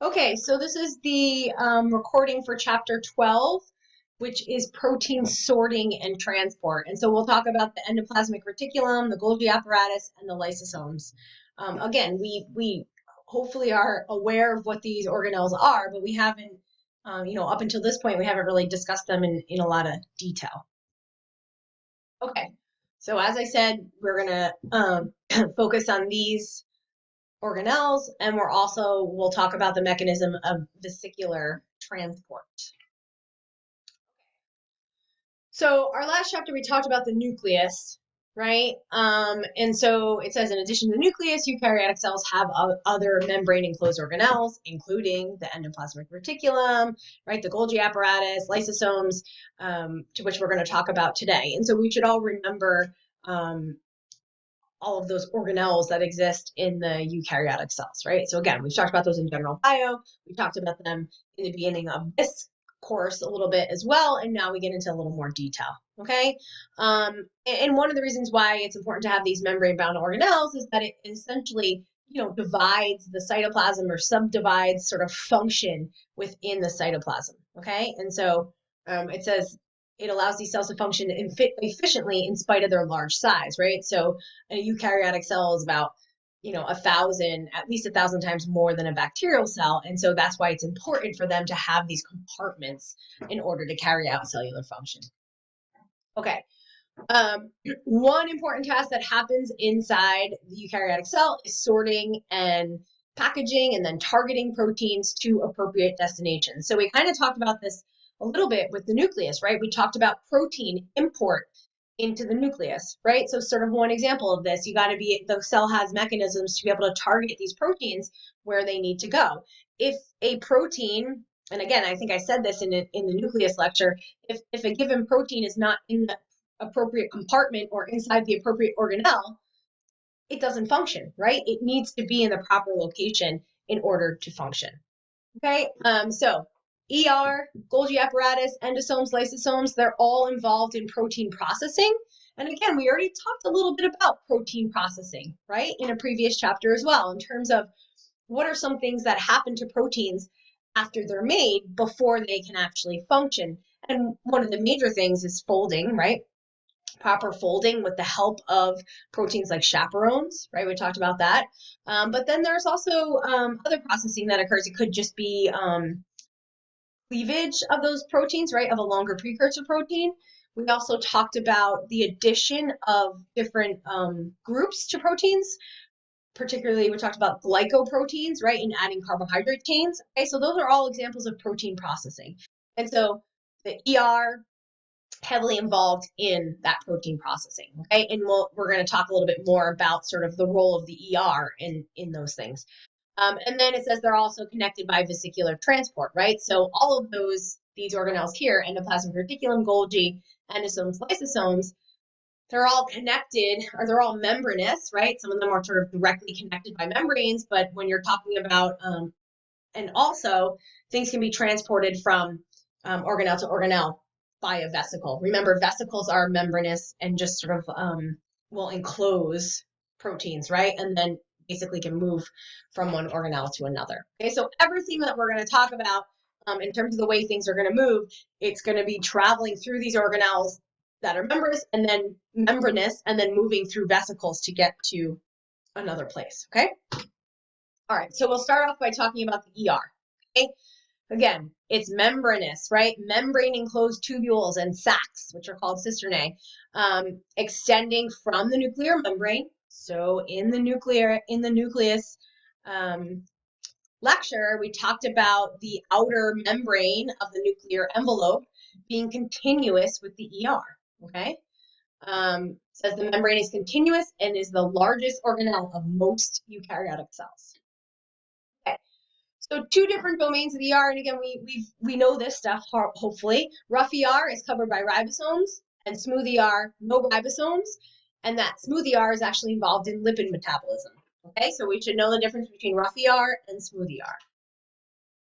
Okay, so this is the recording for chapter 12, which is protein sorting and transport. And so we'll talk about the endoplasmic reticulum, the Golgi apparatus, and the lysosomes. Again, we hopefully are aware of what these organelles are, but we haven't, up until this point, we haven't really discussed them in a lot of detail. Okay, so as I said, we're going to focus on these organelles, and we'll talk about the mechanism of vesicular transport. So our last chapter, we talked about the nucleus, right? And so it says, in addition to the nucleus, eukaryotic cells have other membrane-enclosed organelles, including the endoplasmic reticulum, right, the Golgi apparatus, lysosomes, to which we're going to talk about today. And so we should all remember all of those organelles that exist in the eukaryotic cells, right? So again, we've talked about those in general bio. We talked about them in the beginning of this course a little bit as well, and now we get into a little more detail, okay? And one of the reasons why it's important to have these membrane-bound organelles is that it essentially, divides the cytoplasm or subdivides sort of function within the cytoplasm, okay? And so it says it allows these cells to function efficiently in spite of their large size, right? So a eukaryotic cell is about, at least 1,000 times more than a bacterial cell. And so that's why it's important for them to have these compartments in order to carry out cellular function. Okay. One important task that happens inside the eukaryotic cell is sorting and packaging and then targeting proteins to appropriate destinations. So we kind of talked about this a little bit with the nucleus, right? We talked about protein import into the nucleus, right? So sort of one example of this, the cell has mechanisms to be able to target these proteins where they need to go. If a protein, and again, I think I said this in the nucleus lecture, if a given protein is not in the appropriate compartment or inside the appropriate organelle, it doesn't function, right? It needs to be in the proper location in order to function. Okay, so ER, Golgi apparatus, endosomes, lysosomes, they're all involved in protein processing. And again, we already talked a little bit about protein processing, right, in a previous chapter as well, in terms of what are some things that happen to proteins after they're made before they can actually function. And one of the major things is folding, right? Proper folding with the help of proteins like chaperones, right? We talked about that. But then there's also other processing that occurs. It could just be cleavage of those proteins, right, of a longer precursor protein. We also talked about the addition of different groups to proteins. Particularly, we talked about glycoproteins, right, and adding carbohydrate chains. Okay, so those are all examples of protein processing. And so the ER, heavily involved in that protein processing, okay? And we're going to talk a little bit more about sort of the role of the ER in those things. And then it says they're also connected by vesicular transport, right? So all of these organelles here, endoplasmic reticulum, Golgi, endosomes, lysosomes, they're all connected, or they're all membranous, right? Some of them are sort of directly connected by membranes, but when you're talking about, and also things can be transported from organelle to organelle by a vesicle. Remember, vesicles are membranous and just sort of will enclose proteins, right? And then basically can move from one organelle to another. Okay, so everything that we're going to talk about in terms of the way things are going to move, it's going to be traveling through these organelles that are membranous, and then moving through vesicles to get to another place, okay? All right, so we'll start off by talking about the ER, okay? Again, it's membranous, right? Membrane-enclosed tubules and sacs, which are called cisternae, extending from the nuclear membrane. So in the nucleus lecture, we talked about the outer membrane of the nuclear envelope being continuous with the ER, okay? Says the membrane is continuous and is the largest organelle of most eukaryotic cells. So two different domains of the ER, and again, we know this stuff, hopefully. Rough ER is covered by ribosomes, and smooth ER, no ribosomes, and that smooth ER is actually involved in lipid metabolism. Okay, so we should know the difference between rough ER and smooth ER.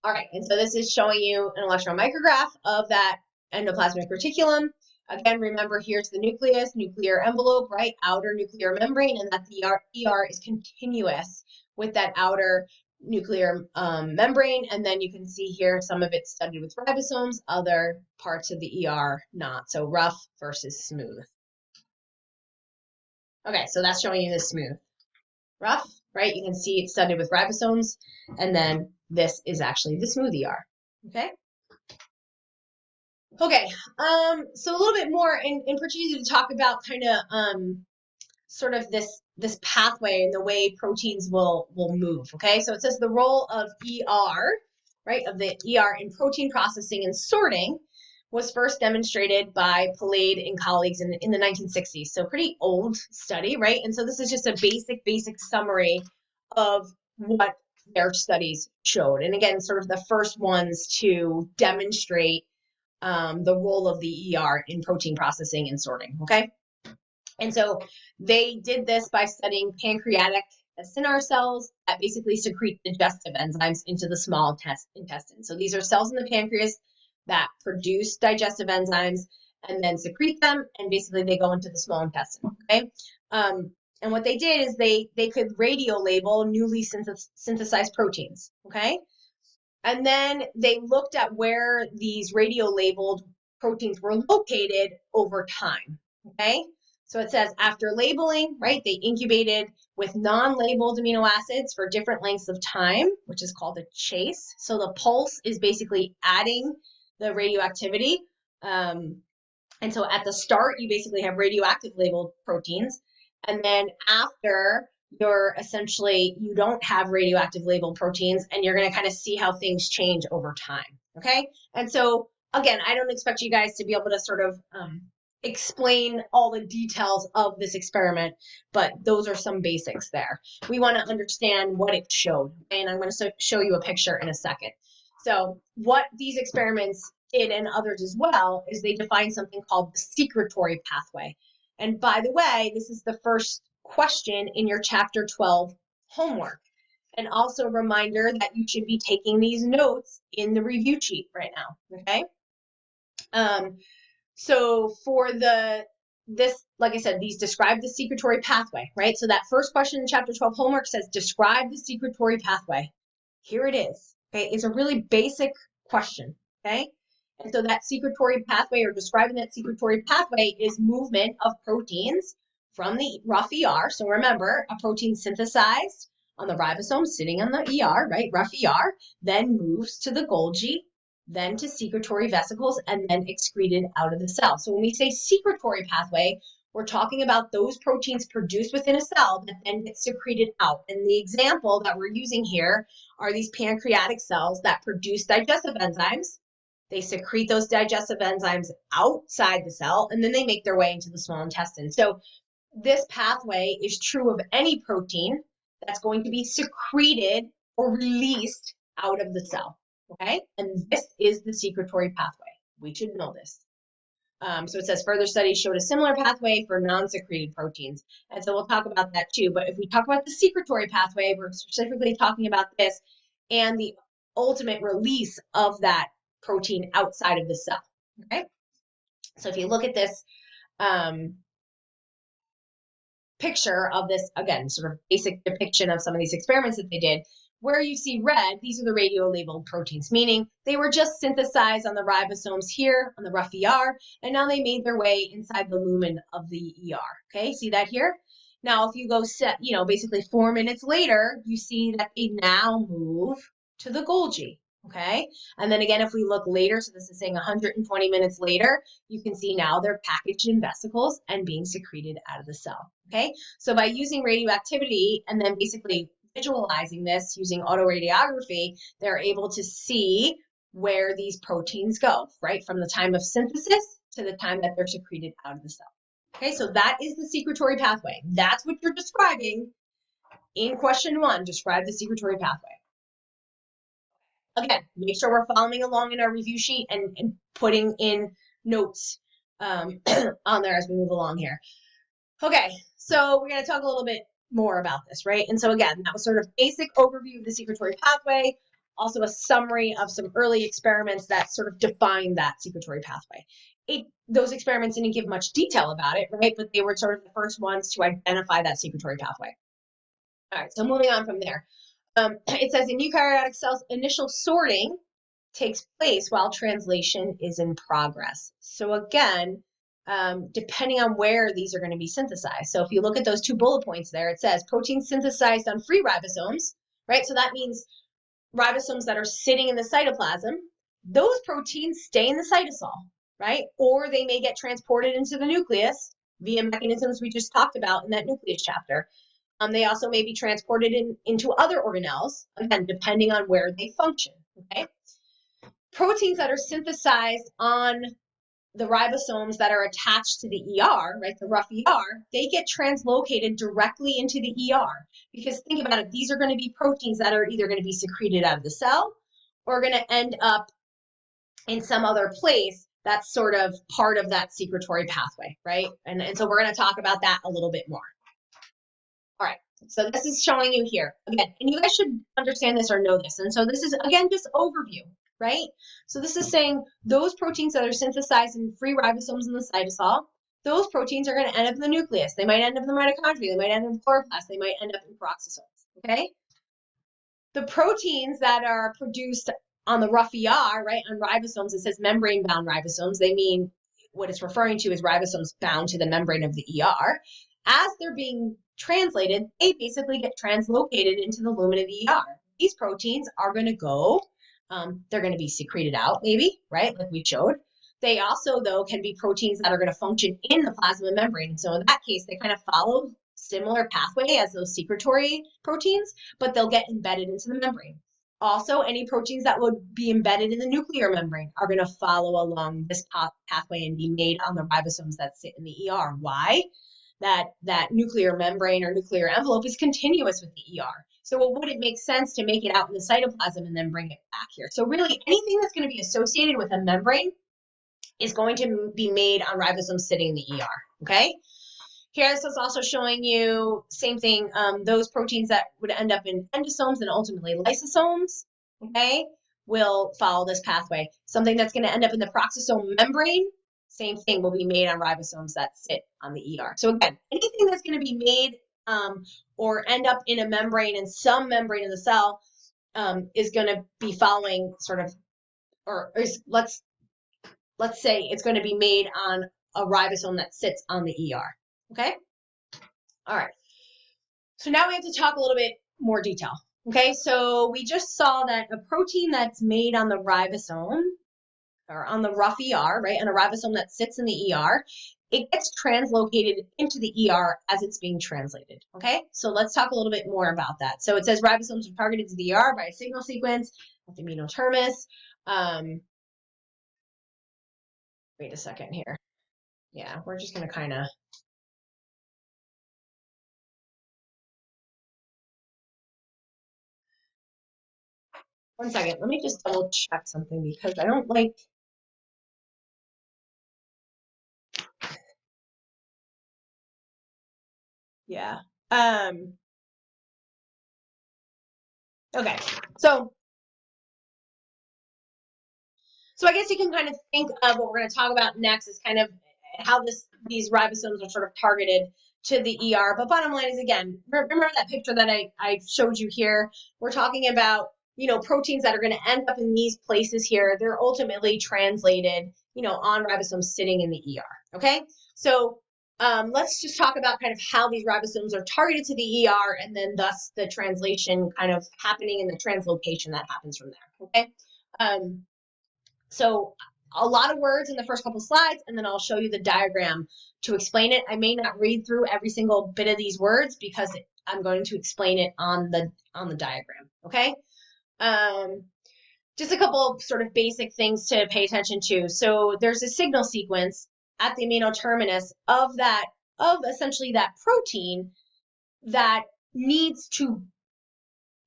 All right, and so this is showing you an electron micrograph of that endoplasmic reticulum. Again, remember, here's the nucleus, nuclear envelope, right, outer nuclear membrane, and that the ER is continuous with that outer nuclear membrane, and then you can see here some of it studied with ribosomes, other parts of the ER not. So rough versus smooth. Okay, so that's showing you the smooth. Rough, right? You can see it's studied with ribosomes, and then this is actually the smooth ER. Okay. Okay, so a little bit more in particular to talk about kind of sort of this pathway and the way proteins will move. Okay, so it says the role of ER, right, of the ER in protein processing and sorting was first demonstrated by Palade and colleagues in the 1960s. So pretty old study, right? And so this is just a basic summary of what their studies showed. And again, sort of the first ones to demonstrate the role of the ER in protein processing and sorting, okay? And so they did this by studying pancreatic acinar cells that basically secrete digestive enzymes into the small intestine. So these are cells in the pancreas that produce digestive enzymes and then secrete them, and basically they go into the small intestine, okay? And what they did is they could radio label newly synthesized proteins, okay? And then they looked at where these radio-labeled proteins were located over time, okay? So it says after labeling, right, they incubated with non-labeled amino acids for different lengths of time, which is called a chase. So the pulse is basically adding the radioactivity. And so at the start, you basically have radioactive labeled proteins. And then after, you don't have radioactive labeled proteins, and you're going to kind of see how things change over time. Okay. And so again, I don't expect you guys to be able to sort of explain all the details of this experiment, but those are some basics there. We want to understand what it showed, and I'm going to show you a picture in a second. So what these experiments did, and others as well, is they defined something called the secretory pathway. And by the way, this is the first question in your chapter 12 homework. And also a reminder that you should be taking these notes in the review sheet right now, okay? So for this, like I said, these describe the secretory pathway, right? So that first question in chapter 12 homework says, describe the secretory pathway. Here it is, okay? It's a really basic question, okay? And so that secretory pathway, or describing that secretory pathway, is movement of proteins from the rough ER. So remember, a protein synthesized on the ribosome sitting on the ER, right? Rough ER, then moves to the Golgi, then to secretory vesicles, and then excreted out of the cell. So when we say secretory pathway, we're talking about those proteins produced within a cell that then get secreted out. And the example that we're using here are these pancreatic cells that produce digestive enzymes. They secrete those digestive enzymes outside the cell, and then they make their way into the small intestine. So this pathway is true of any protein that's going to be secreted or released out of the cell, okay? And this is the secretory pathway. We should know this. So it says further studies showed a similar pathway for non-secreted proteins. And so we'll talk about that too. But if we talk about the secretory pathway, we're specifically talking about this and the ultimate release of that protein outside of the cell, okay? So if you look at this picture of this, again, sort of basic depiction of some of these experiments that they did, where you see red, these are the radio-labeled proteins, meaning they were just synthesized on the ribosomes here on the rough ER, and now they made their way inside the lumen of the ER, okay? See that here? Now, if you go basically 4 minutes later, you see that they now move to the Golgi, okay? And then again, if we look later, so this is saying 120 minutes later, you can see now they're packaged in vesicles and being secreted out of the cell, okay? So by using radioactivity and then basically visualizing this using autoradiography, they're able to see where these proteins go, right? From the time of synthesis to the time that they're secreted out of the cell. Okay, so that is the secretory pathway. That's what you're describing in question 1. Describe the secretory pathway. Again, make sure we're following along in our review sheet and putting in notes on there as we move along here. Okay, so we're going to talk a little bit more about this, right? And so again, that was sort of basic overview of the secretory pathway, also a summary of some early experiments that sort of defined that secretory pathway. Those experiments didn't give much detail about it, right? But they were sort of the first ones to identify that secretory pathway. All right, so moving on from there. It says in eukaryotic cells, initial sorting takes place while translation is in progress. So again, depending on where these are going to be synthesized. So if you look at those 2 bullet points there, it says protein synthesized on free ribosomes, right? So that means ribosomes that are sitting in the cytoplasm. Those proteins stay in the cytosol, right? Or they may get transported into the nucleus via mechanisms we just talked about in that nucleus chapter. They also may be transported into other organelles, again, depending on where they function, okay? Proteins that are synthesized on the ribosomes that are attached to the ER, right, the rough ER, they get translocated directly into the ER. Because think about it, these are going to be proteins that are either going to be secreted out of the cell or going to end up in some other place that's sort of part of that secretory pathway, right? And so we're going to talk about that a little bit more. All right, so this is showing you here. Again, and you guys should understand this or know this. And so this is, again, just overview, right? So this is saying those proteins that are synthesized in free ribosomes in the cytosol, those proteins are going to end up in the nucleus. They might end up in the mitochondria. They might end up in chloroplasts. They might end up in peroxisomes, okay? The proteins that are produced on the rough ER, right, on ribosomes, it says membrane-bound ribosomes. They mean what it's referring to is ribosomes bound to the membrane of the ER. As they're being translated, they basically get translocated into the lumen of the ER. These proteins are going to go, they're going to be secreted out maybe, right, like we showed. They also, though, can be proteins that are going to function in the plasma membrane. So in that case, they kind of follow similar pathway as those secretory proteins, but they'll get embedded into the membrane. Also, any proteins that would be embedded in the nuclear membrane are going to follow along this pathway and be made on the ribosomes that sit in the ER. Why? That nuclear membrane or nuclear envelope is continuous with the ER. So would it make sense to make it out in the cytoplasm and then bring it back here? So really anything that's going to be associated with a membrane is going to be made on ribosomes sitting in the ER, okay? Here, this is also showing you, same thing, those proteins that would end up in endosomes and ultimately lysosomes, okay, will follow this pathway. Something that's going to end up in the peroxisome membrane, same thing, will be made on ribosomes that sit on the ER. So again, anything that's going to be made or end up in a membrane, in some membrane of the cell, is going to be following sort of, let's say it's going to be made on a ribosome that sits on the ER. Okay? All right. So now we have to talk a little bit more detail. Okay, so we just saw that a protein that's made on the ribosome or on the rough ER, right, on a ribosome that sits in the ER, it gets translocated into the ER as it's being translated. Okay, so let's talk a little bit more about that. So it says ribosomes are targeted to the ER by a signal sequence of the amino terminus. Wait a second here. Yeah, we're just going to kind of. One second, let me just double check something because I don't like. Yeah. Okay. So I guess you can kind of think of what we're going to talk about next is kind of how these ribosomes are sort of targeted to the ER. But bottom line is, again, remember that picture that I showed you here? We're talking about, proteins that are going to end up in these places here. They're ultimately translated, on ribosomes sitting in the ER. Okay. So let's just talk about kind of how these ribosomes are targeted to the ER and then thus the translation kind of happening and the translocation that happens from there. Okay. So a lot of words in the first couple slides, and then I'll show you the diagram to explain it. I may not read through every single bit of these words because I'm going to explain it on the diagram, okay? Just a couple of sort of basic things to pay attention to. So there's a signal sequence at the amino terminus of essentially that protein that needs to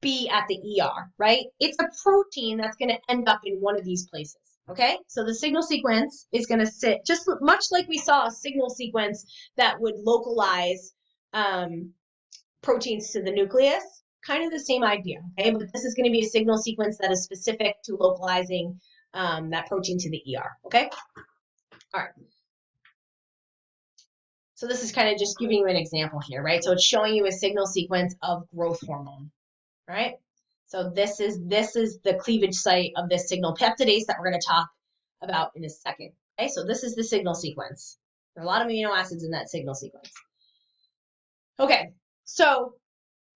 be at the ER, right? It's a protein that's going to end up in one of these places. Okay, so the signal sequence is going to sit just much like we saw a signal sequence that would localize proteins to the nucleus, kind of the same idea. Okay, but this is going to be a signal sequence that is specific to localizing that protein to the ER. Okay, all right. So this is kind of just giving you an example here, right? So it's showing you a signal sequence of growth hormone, right? So this is the cleavage site of this signal peptidase that we're going to talk about in a second. Okay, so this is the signal sequence. There are a lot of amino acids in that signal sequence. Okay, so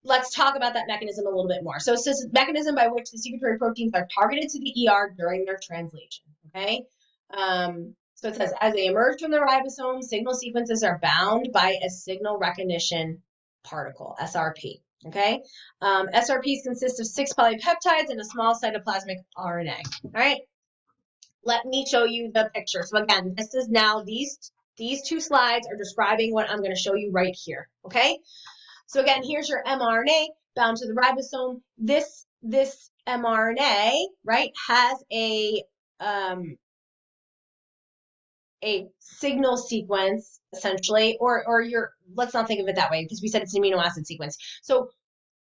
let's talk about that mechanism a little bit more. So it's this mechanism by which the secretory proteins are targeted to the ER during their translation. Okay, so it says as they emerge from the ribosome, signal sequences are bound by a signal recognition particle, SRP. Okay, SRPs consist of 6 polypeptides and a small cytoplasmic RNA. All right, let me show you the picture. So again, this is now these 2 slides are describing what I'm going to show you right here. Okay, so again, here's your mRNA bound to the ribosome. This mRNA, right, has a signal sequence essentially, or let's not think of it that way because we said it's an amino acid sequence. So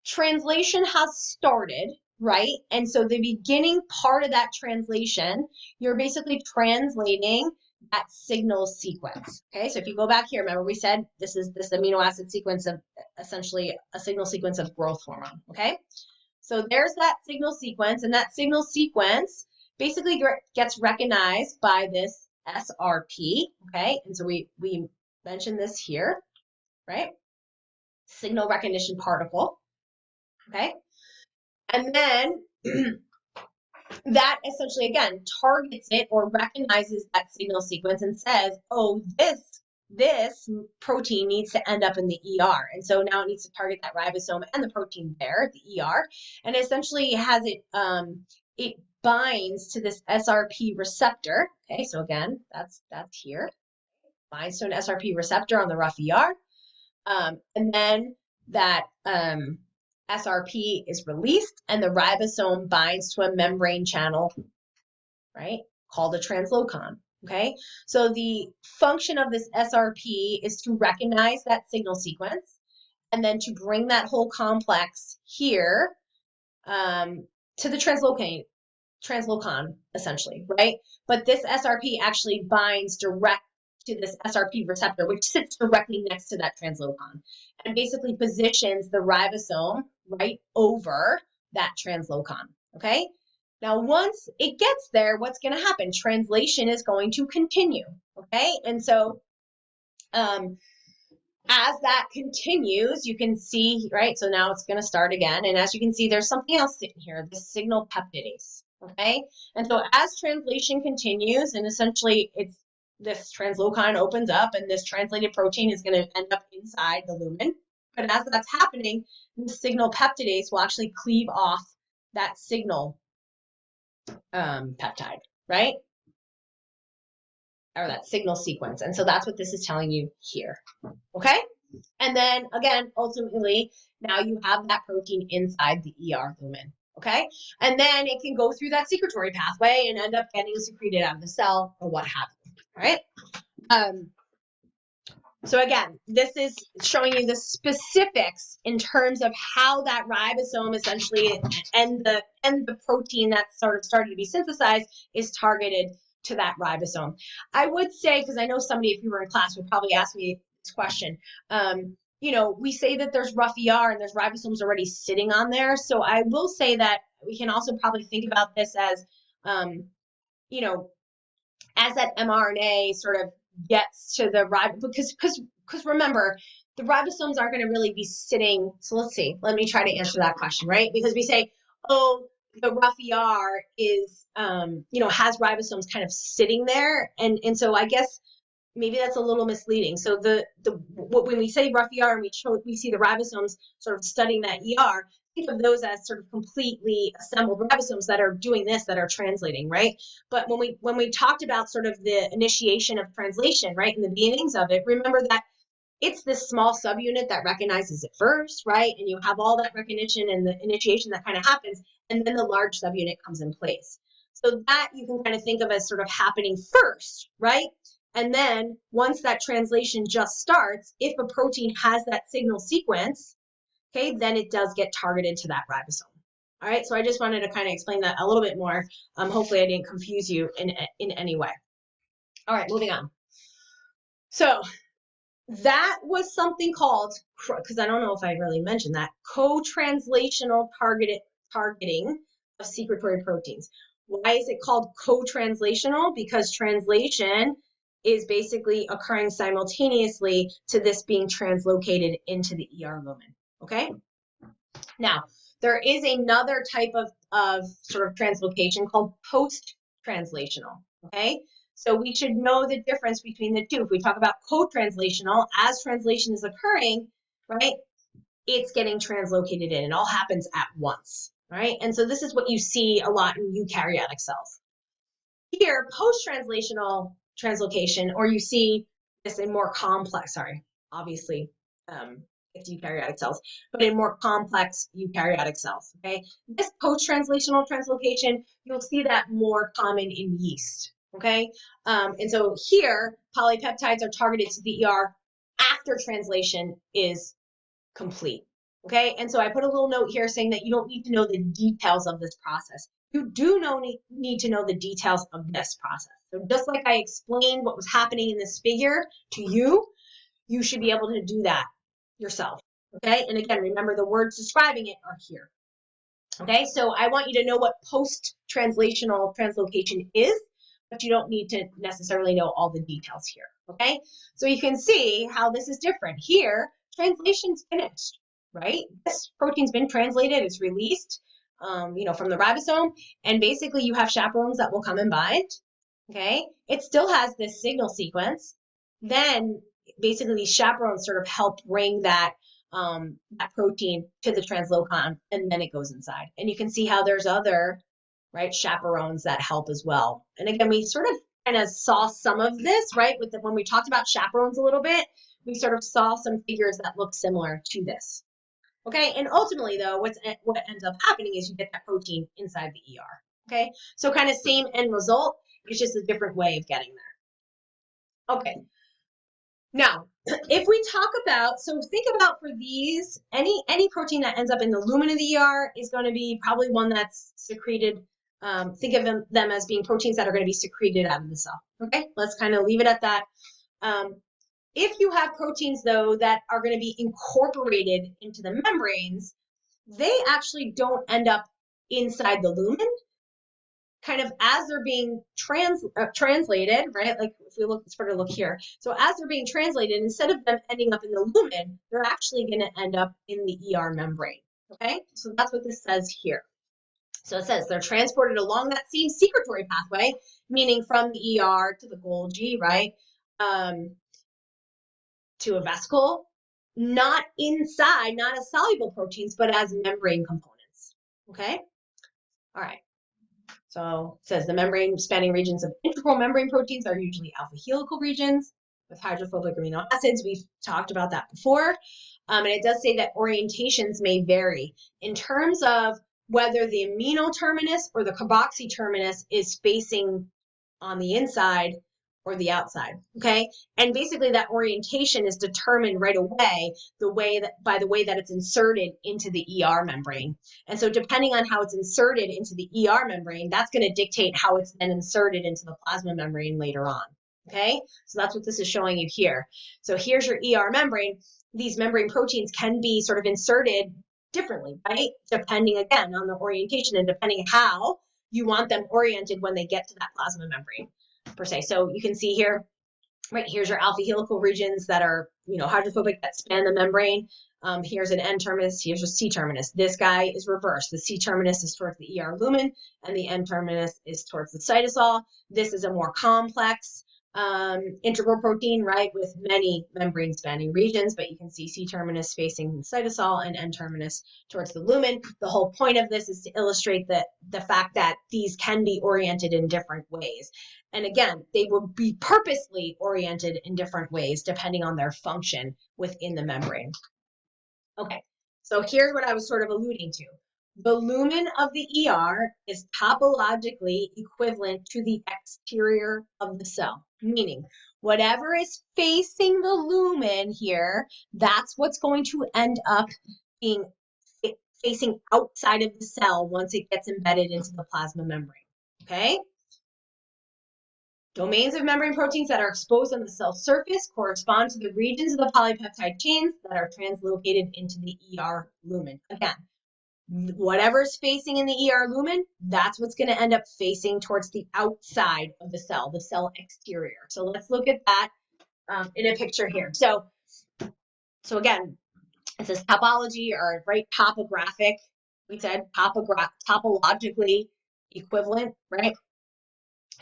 translation has started, right? And so the beginning part of that translation, you're basically translating that signal sequence. Okay, so if you go back here, remember we said this is this amino acid sequence of essentially a signal sequence of growth hormone. Okay, so there's that signal sequence, and that signal sequence basically gets recognized by this SRP. Okay, and so we mentioned this here, right? Signal recognition particle. Okay, and then that essentially, again, targets it or recognizes that signal sequence and says, oh, this protein needs to end up in the ER. And so now it needs to target that ribosome and the protein there, the ER. And essentially has it, it binds to this SRP receptor. Okay, so again, that's here. Binds to an SRP receptor on the rough ER. And then that SRP is released and the ribosome binds to a membrane channel, right, called a translocon. Okay, so the function of this SRP is to recognize that signal sequence and then to bring that whole complex here to the translocon essentially, right? But this SRP actually binds direct to this SRP receptor, which sits directly next to that translocon and basically positions the ribosome right over that translocon, okay? Now, once it gets there, what's going to happen? Translation is going to continue, okay? And so as that continues, you can see, right? So now it's going to start again. And as you can see, there's something else sitting here, the signal peptidase, okay? And so as translation continues, and essentially it's this translocon opens up and this translated protein is going to end up inside the lumen. But as that's happening, the signal peptidase will actually cleave off that signal peptide, right? Or that signal sequence. And so that's what this is telling you here, okay? And then again, ultimately, now you have that protein inside the ER lumen, okay? And then it can go through that secretory pathway and end up getting secreted out of the cell or what have you, all right? So again, this is showing you the specifics in terms of how that ribosome essentially and the protein that's sort of started to be synthesized is targeted to that ribosome. I would say, because I know somebody, if you were in class, would probably ask me this question. You know, we say that there's rough ER and there's ribosomes already sitting on there. So I will say that we can also probably think about this as, you know, as that mRNA sort of gets to the ribosome, because remember, the ribosomes aren't going to really be sitting. So let's see. Let me try to answer that question, right? Because we say, oh, the rough ER is, you know, has ribosomes kind of sitting there, and so I guess maybe that's a little misleading. So when we say rough ER and we see the ribosomes sort of studying that ER, think of those as sort of completely assembled ribosomes that are doing this, that are translating, right? But when we talked about sort of the initiation of translation, right, in the beginnings of it, remember that it's this small subunit that recognizes it first, right? And you have all that recognition and the initiation that kind of happens, and then the large subunit comes in place. So that you can kind of think of as sort of happening first, right? And then once that translation just starts, if a protein has that signal sequence, okay, then it does get targeted to that ribosome. All right, so I just wanted to kind of explain that a little bit more. Hopefully I didn't confuse you in any way. All right, moving on. So that was something called, because I don't know if I really mentioned that, co-translational targeting of secretory proteins. Why is it called co-translational? Because translation is basically occurring simultaneously to this being translocated into the ER lumen, okay? Now, there is another type of sort of translocation called post-translational, okay? So we should know the difference between the two. If we talk about co-translational, as translation is occurring, right, it's getting translocated in. It all happens at once, right? And so this is what you see a lot in eukaryotic cells. Here, post-translational translocation, or you see this in more complex, obviously, it's eukaryotic cells, but in more complex eukaryotic cells, okay? This post-translational translocation, you'll see that more common in yeast, okay? And so here, polypeptides are targeted to the ER after translation is complete, okay? And so I put a little note here saying that you don't need to know the details of this process. You do need to know the details of this process. So just like I explained what was happening in this figure to you, you should be able to do that yourself, okay? And again, remember the words describing it are here, okay? So I want you to know what post-translational translocation is, but you don't need to necessarily know all the details here, okay? So you can see how this is different. Here, translation's finished, right? This protein's been translated, it's released, from the ribosome, and basically you have chaperones that will come and bind, okay? It still has this signal sequence. Then basically these chaperones sort of help bring that protein to the translocon, and then it goes inside. And you can see how there's other, right, chaperones that help as well. And again, we sort of kind of saw some of this, right, when we talked about chaperones a little bit, we sort of saw some figures that look similar to this. Okay, and ultimately though, what ends up happening is you get that protein inside the ER. Okay, so kind of same end result, it's just a different way of getting there. Okay, now if we talk about, so think about for these, any protein that ends up in the lumen of the ER is going to be probably one that's secreted. Think of them as being proteins that are going to be secreted out of the cell. Okay, let's kind of leave it at that. If you have proteins, though, that are going to be incorporated into the membranes, they actually don't end up inside the lumen. Kind of as they're being translated, right? Like if we look here. So as they're being translated, instead of them ending up in the lumen, they're actually going to end up in the ER membrane. Okay, so that's what this says here. So it says they're transported along that same secretory pathway, meaning from the ER to the Golgi, right? To a vesicle, not inside, not as soluble proteins, but as membrane components, okay? All right, so it says the membrane spanning regions of integral membrane proteins are usually alpha helical regions with hydrophobic amino acids. We've talked about that before. And it does say that orientations may vary in terms of whether the amino terminus or the carboxy terminus is facing on the inside or the outside, okay? And basically that orientation is determined right away by the way that it's inserted into the ER membrane. And so depending on how it's inserted into the ER membrane, that's going to dictate how it's then inserted into the plasma membrane later on, okay? So that's what this is showing you here. So here's your ER membrane. These membrane proteins can be sort of inserted differently, right? Depending, again, on the orientation and depending how you want them oriented when they get to that plasma membrane, per se. So you can see here, right, here's your alpha helical regions that are, hydrophobic, that span the membrane. Here's an N terminus, here's a C terminus. This guy is reversed. The C terminus is towards the ER lumen, and the N terminus is towards the cytosol. This is a more complex integral protein, right, with many membrane spanning regions, but you can see C terminus facing the cytosol and N terminus towards the lumen. The whole point of this is to illustrate the fact that these can be oriented in different ways. And again, they will be purposely oriented in different ways depending on their function within the membrane. Okay, so here's what I was sort of alluding to. The lumen of the ER is topologically equivalent to the exterior of the cell, meaning whatever is facing the lumen here, that's what's going to end up being facing outside of the cell once it gets embedded into the plasma membrane, okay? Domains of membrane proteins that are exposed on the cell surface correspond to the regions of the polypeptide chains that are translocated into the ER lumen. Again, whatever's facing in the ER lumen, that's what's going to end up facing towards the outside of the cell exterior. So let's look at that in a picture here. So again, it says topology, or right, topographic. We said topologically equivalent, right?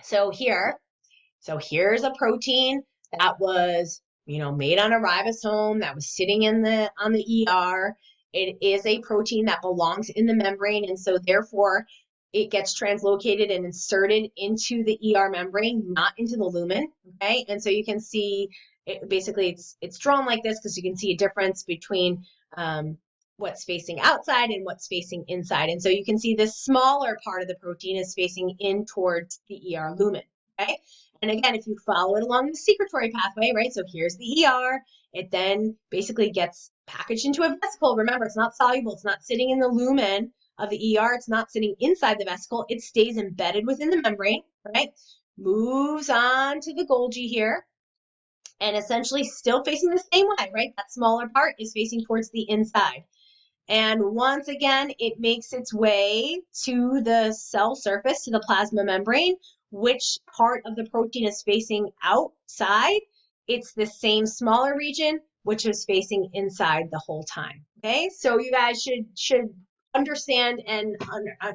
So here's a protein that was, made on a ribosome that was sitting on the ER. It is a protein that belongs in the membrane, and so therefore it gets translocated and inserted into the ER membrane, not into the lumen. Okay, and so you can see basically it's drawn like this because you can see a difference between what's facing outside and what's facing inside. And so you can see this smaller part of the protein is facing in towards the ER lumen. Okay, and again, if you follow it along the secretory pathway, right? So here's the ER. It then basically gets packaged into a vesicle. Remember, it's not soluble. It's not sitting in the lumen of the ER. It's not sitting inside the vesicle. It stays embedded within the membrane, right? Moves on to the Golgi here, and essentially still facing the same way, right? That smaller part is facing towards the inside. And once again, it makes its way to the cell surface, to the plasma membrane. Which part of the protein is facing outside? It's the same smaller region, which is facing inside the whole time. Okay, so you guys should understand and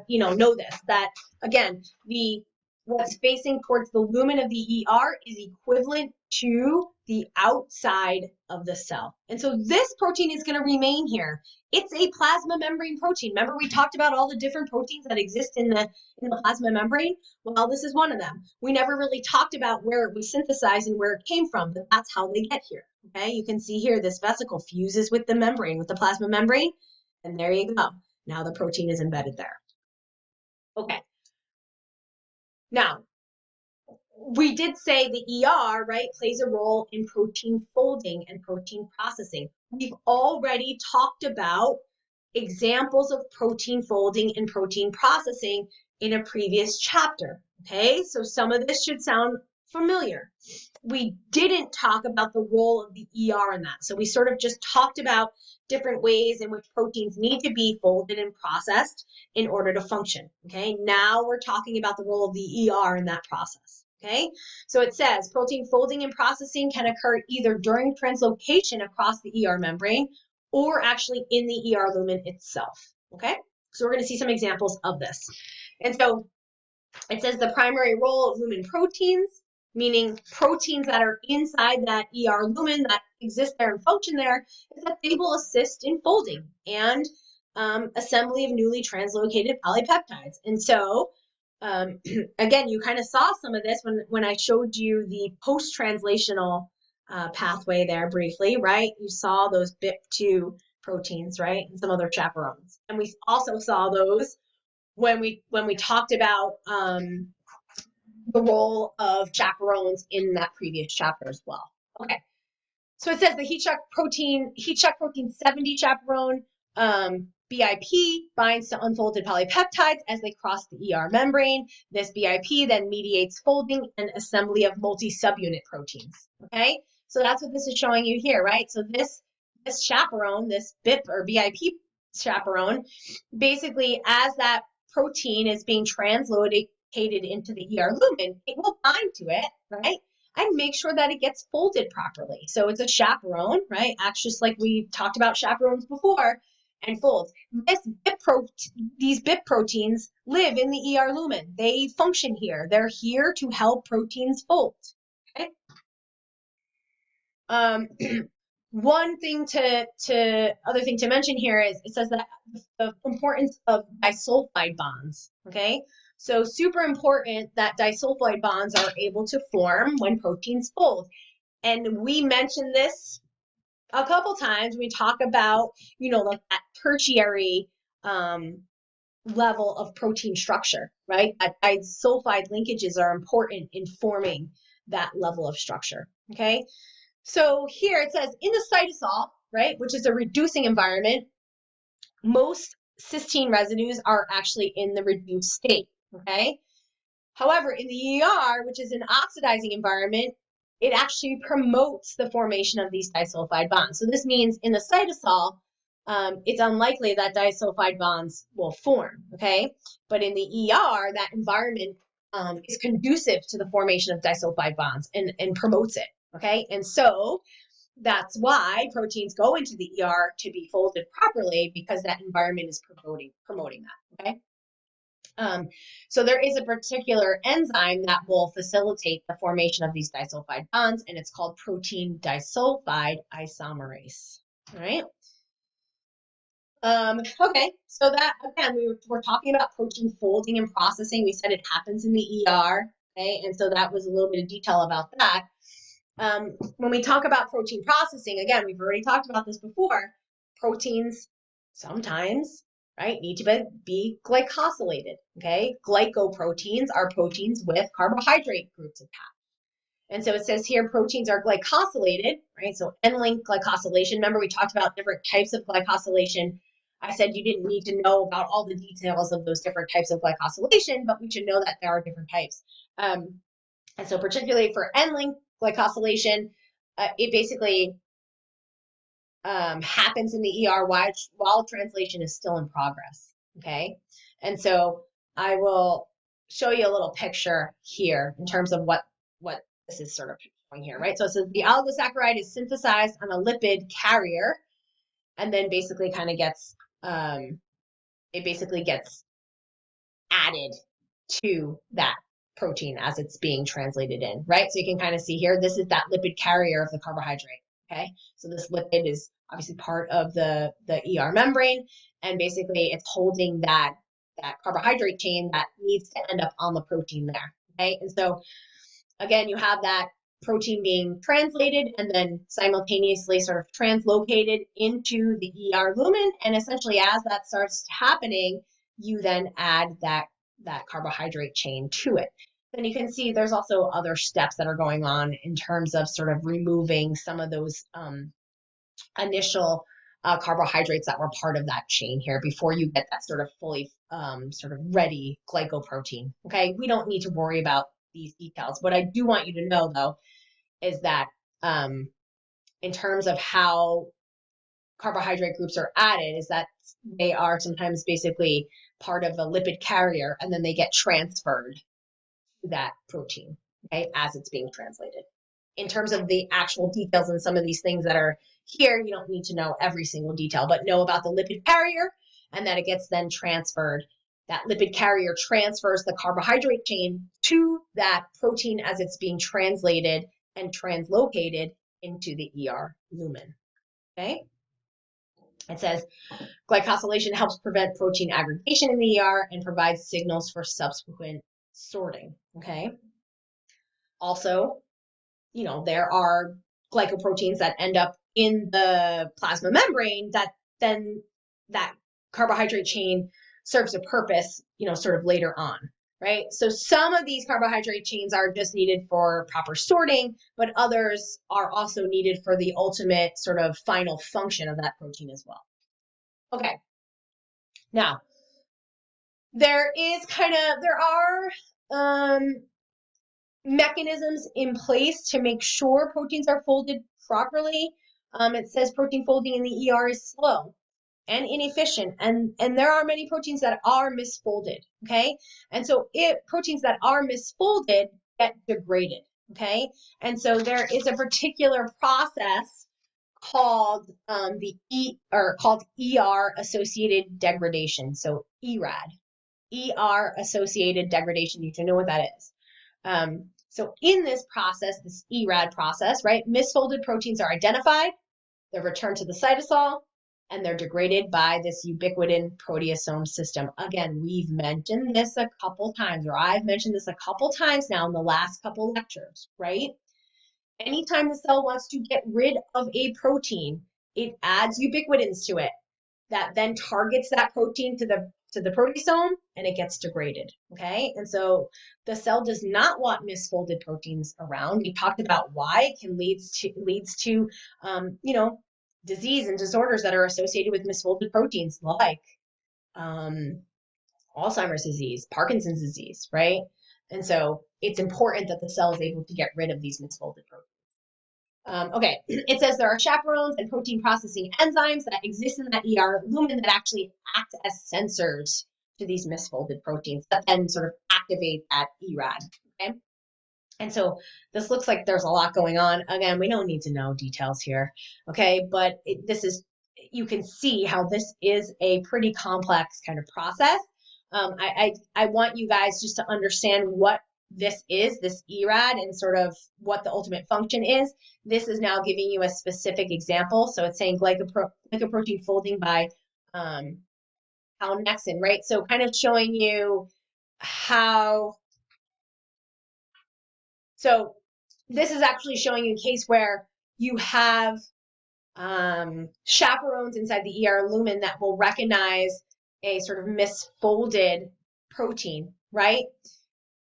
know this, that again, what's facing towards the lumen of the ER is equivalent to the outside of the cell. And so this protein is going to remain here. It's a plasma membrane protein. Remember, we talked about all the different proteins that exist in the plasma membrane? Well, this is one of them. We never really talked about where it was synthesized and where it came from, but that's how they get here. Okay, you can see here this vesicle fuses with the membrane, with the plasma membrane, and there you go. Now the protein is embedded there. Okay. Now, we did say the ER, right, plays a role in protein folding and protein processing. We've already talked about examples of protein folding and protein processing in a previous chapter, okay? So some of this should sound familiar. We didn't talk about the role of the ER in that. So we sort of just talked about different ways in which proteins need to be folded and processed in order to function, okay? Now we're talking about the role of the ER in that process. Okay, so it says protein folding and processing can occur either during translocation across the ER membrane or actually in the ER lumen itself. Okay, so we're going to see some examples of this. And so it says the primary role of lumen proteins, meaning proteins that are inside that ER lumen that exist there and function there, is that they will assist in folding and assembly of newly translocated polypeptides. And so again, you kind of saw some of this when I showed you the post-translational pathway there briefly, right? You saw those BIP2 proteins, right? And some other chaperones. And we also saw those when we talked about the role of chaperones in that previous chapter as well. Okay. So it says the heat shock protein 70 chaperone, BIP binds to unfolded polypeptides as they cross the ER membrane. This BIP then mediates folding and assembly of multi-subunit proteins. Okay, so that's what this is showing you here, right? So this chaperone, this BIP or BIP chaperone, basically as that protein is being translocated into the ER lumen, it will bind to it, right? And make sure that it gets folded properly. So it's a chaperone, right? Acts just like we talked about chaperones before, and folds. These BIP proteins live in the ER lumen. They function here. They're here to help proteins fold. Okay. Other thing to mention here is it says that the importance of disulfide bonds. Okay. So super important that disulfide bonds are able to form when proteins fold. And we mentioned this a couple times. We talk about, like that tertiary level of protein structure, right? That disulfide linkages are important in forming that level of structure, okay? So here it says in the cytosol, right, which is a reducing environment, most cysteine residues are actually in the reduced state, okay? However, in the ER, which is an oxidizing environment, it actually promotes the formation of these disulfide bonds. So this means in the cytosol, it's unlikely that disulfide bonds will form, okay? But in the ER, that environment is conducive to the formation of disulfide bonds and promotes it, okay? And so that's why proteins go into the ER to be folded properly, because that environment is promoting that, okay? So there is a particular enzyme that will facilitate the formation of these disulfide bonds, and it's called protein disulfide isomerase, all right? Okay, so that, again, we're talking about protein folding and processing. We said it happens in the ER, okay? And so that was a little bit of detail about that. When we talk about protein processing, again, we've already talked about this before, proteins sometimes, right, need to be glycosylated, okay? Glycoproteins are proteins with carbohydrate groups attached. And so it says here proteins are glycosylated, right? So N-link glycosylation. Remember, we talked about different types of glycosylation. I said you didn't need to know about all the details of those different types of glycosylation, but we should know that there are different types. And so particularly for N-link glycosylation, it basically happens in the ER while translation is still in progress, okay? And so I will show you a little picture here in terms of what this is sort of showing here, right? So it says the oligosaccharide is synthesized on a lipid carrier, and then basically kind of gets, it basically gets added to that protein as it's being translated in, right? So you can kind of see here, this is that lipid carrier of the carbohydrate, okay? So this lipid is obviously part of the ER membrane, and basically it's holding that carbohydrate chain that needs to end up on the protein there, okay? And so again, you have that protein being translated and then simultaneously sort of translocated into the ER lumen, and essentially as that starts happening, you then add that carbohydrate chain to it. Then you can see there's also other steps that are going on in terms of sort of removing some of those initial carbohydrates that were part of that chain here before you get that sort of fully sort of ready glycoprotein. Okay, we don't need to worry about these details. What I do want you to know, though, is that in terms of how carbohydrate groups are added, is that they are sometimes basically part of a lipid carrier, and then they get transferred to that protein, okay, as it's being translated. In terms of the actual details and some of these things that are here, you don't need to know every single detail, but know about the lipid carrier and that it gets then transferred. That lipid carrier transfers the carbohydrate chain to that protein as it's being translated and translocated into the ER lumen, okay? It says glycosylation helps prevent protein aggregation in the ER and provides signals for subsequent sorting, okay? Also, you know, there are glycoproteins that end up in the plasma membrane that then that carbohydrate chain serves a purpose, you know, sort of later on, right? So some of these carbohydrate chains are just needed for proper sorting, but others are also needed for the ultimate sort of final function of that protein as well. Okay. Now, there are mechanisms in place to make sure proteins are folded properly. It says protein folding in the ER is slow and inefficient, and there are many proteins that are misfolded, okay? And so proteins that are misfolded get degraded, okay? And so there is a particular process called called ER associated degradation. So ERAD, ER associated degradation. You should know what that is. So in this process, this ERAD process, right, misfolded proteins are identified, they're returned to the cytosol, and they're degraded by this ubiquitin proteasome system. Again, we've mentioned this a couple times, or I've mentioned this a couple times now in the last couple lectures, right? Anytime the cell wants to get rid of a protein, it adds ubiquitins to it that then targets that protein to the proteasome, and it gets degraded, okay? And so the cell does not want misfolded proteins around. We talked about why it can leads to you know, disease and disorders that are associated with misfolded proteins, like Alzheimer's disease, Parkinson's disease, right? And so it's important that the cell is able to get rid of these misfolded proteins. Okay, it says there are chaperones and protein processing enzymes that exist in that ER lumen that actually act as sensors to these misfolded proteins that then sort of activate that ERAD. Okay, and so this looks like there's a lot going on. Again, we don't need to know details here. Okay, but this is, you can see how this is a pretty complex kind of process. I want you guys just to understand what this is, this ERAD, and sort of what the ultimate function is. This is now giving you a specific example. So it's saying glycoprotein folding by calnexin, right? So kind of showing you how, so this is actually showing you a case where you have chaperones inside the ER lumen that will recognize a sort of misfolded protein, right?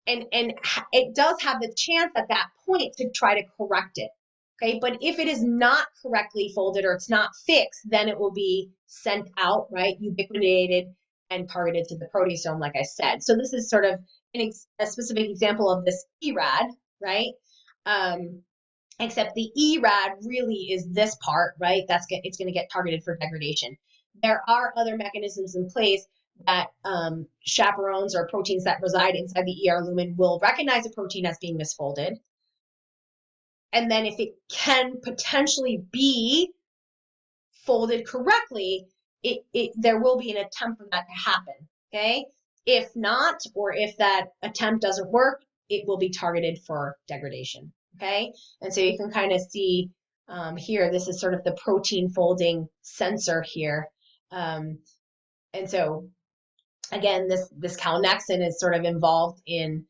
And it does have the chance at that point to try to correct it. Okay, but if it is not correctly folded or it's not fixed, then it will be sent out, right? Ubiquitinated and targeted to the proteasome, like I said. So this is sort of a specific example of this ERAD, right? Except the ERAD really is this part, right? It's going to get targeted for degradation. There are other mechanisms in place that chaperones or proteins that reside inside the ER lumen will recognize a protein as being misfolded. And then if it can potentially be folded correctly, there will be an attempt for that to happen, okay? If not, or if that attempt doesn't work, it will be targeted for degradation, okay? And so you can kind of see here, this is sort of the protein folding sensor here. And so again, this calnexin is sort of involved in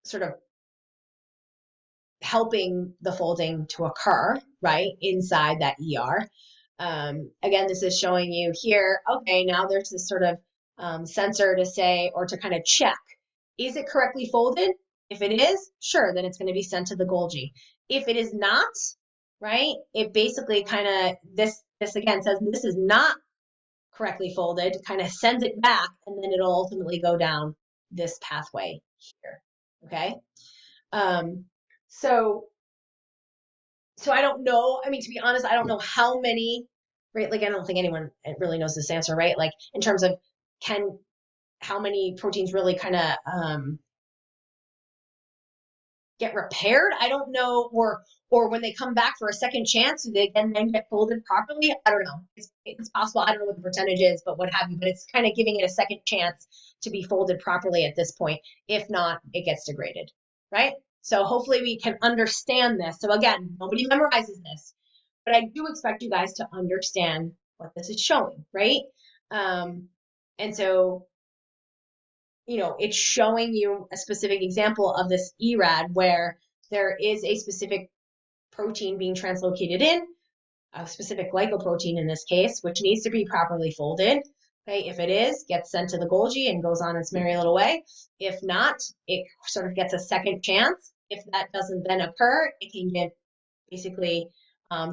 sort of helping the folding to occur, right, inside that ER. Again, this is showing you here, okay, now there's this sort of sensor to say, or to kind of check, is it correctly folded? If it is, sure, then it's going to be sent to the Golgi. If it is not, right, it basically kind of, this again says this is not correctly folded, kind of sends it back, and then it'll ultimately go down this pathway here, okay? So I don't know. I mean, to be honest, I don't know how many, right? Like, I don't think anyone really knows this answer, right? Like, in terms of how many proteins really kind of get repaired? I don't know. Or when they come back for a second chance, do they then get folded properly? I don't know. It's possible. I don't know what the percentage is, but what have you. But it's kind of giving it a second chance to be folded properly at this point. If not, it gets degraded, right? So hopefully we can understand this. So again, nobody memorizes this, but I do expect you guys to understand what this is showing, right? And so, you know, it's showing you a specific example of this ERAD where there is a specific protein being translocated in, a specific glycoprotein in this case, which needs to be properly folded. Okay, if it is, gets sent to the Golgi and goes on its merry little way. If not, it sort of gets a second chance. If that doesn't then occur, it can get basically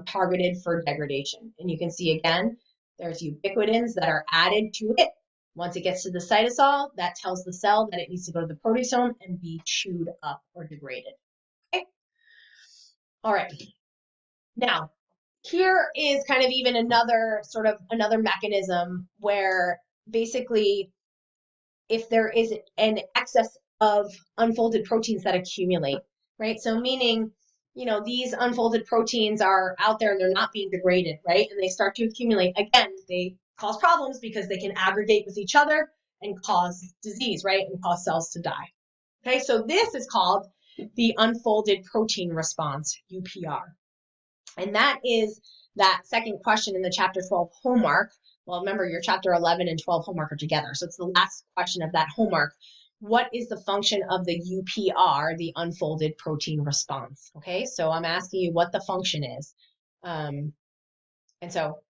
targeted for degradation. And you can see again, there's ubiquitins that are added to it. Once it gets to the cytosol, that tells the cell that it needs to go to the proteasome and be chewed up or degraded. Okay. All right. Now, here is kind of even another mechanism where basically if there is an excess of unfolded proteins that accumulate, right? So meaning, you know, these unfolded proteins are out there and they're not being degraded, right? And they start to accumulate. Again, they cause problems because they can aggregate with each other and cause disease, right? And cause cells to die. Okay, so this is called the unfolded protein response, UPR. And that is that second question in the chapter 12 homework. Well, remember your chapter 11 and 12 homework are together. So it's the last question of that homework. What is the function of the UPR, the unfolded protein response? Okay, so I'm asking you what the function is. And so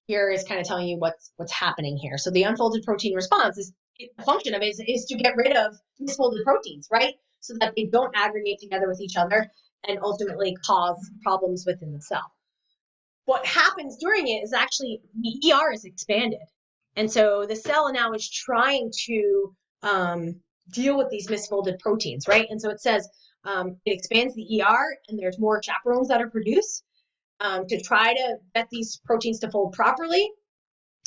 here is kind of telling you what's happening here. So the unfolded protein response is, the function of it is to get rid of misfolded proteins, right? So that they don't aggregate together with each other and ultimately cause problems within the cell. What happens during it is actually the ER is expanded. And so the cell now is trying to deal with these misfolded proteins, right? And so it says, It expands the ER, and there's more chaperones that are produced to try to get these proteins to fold properly.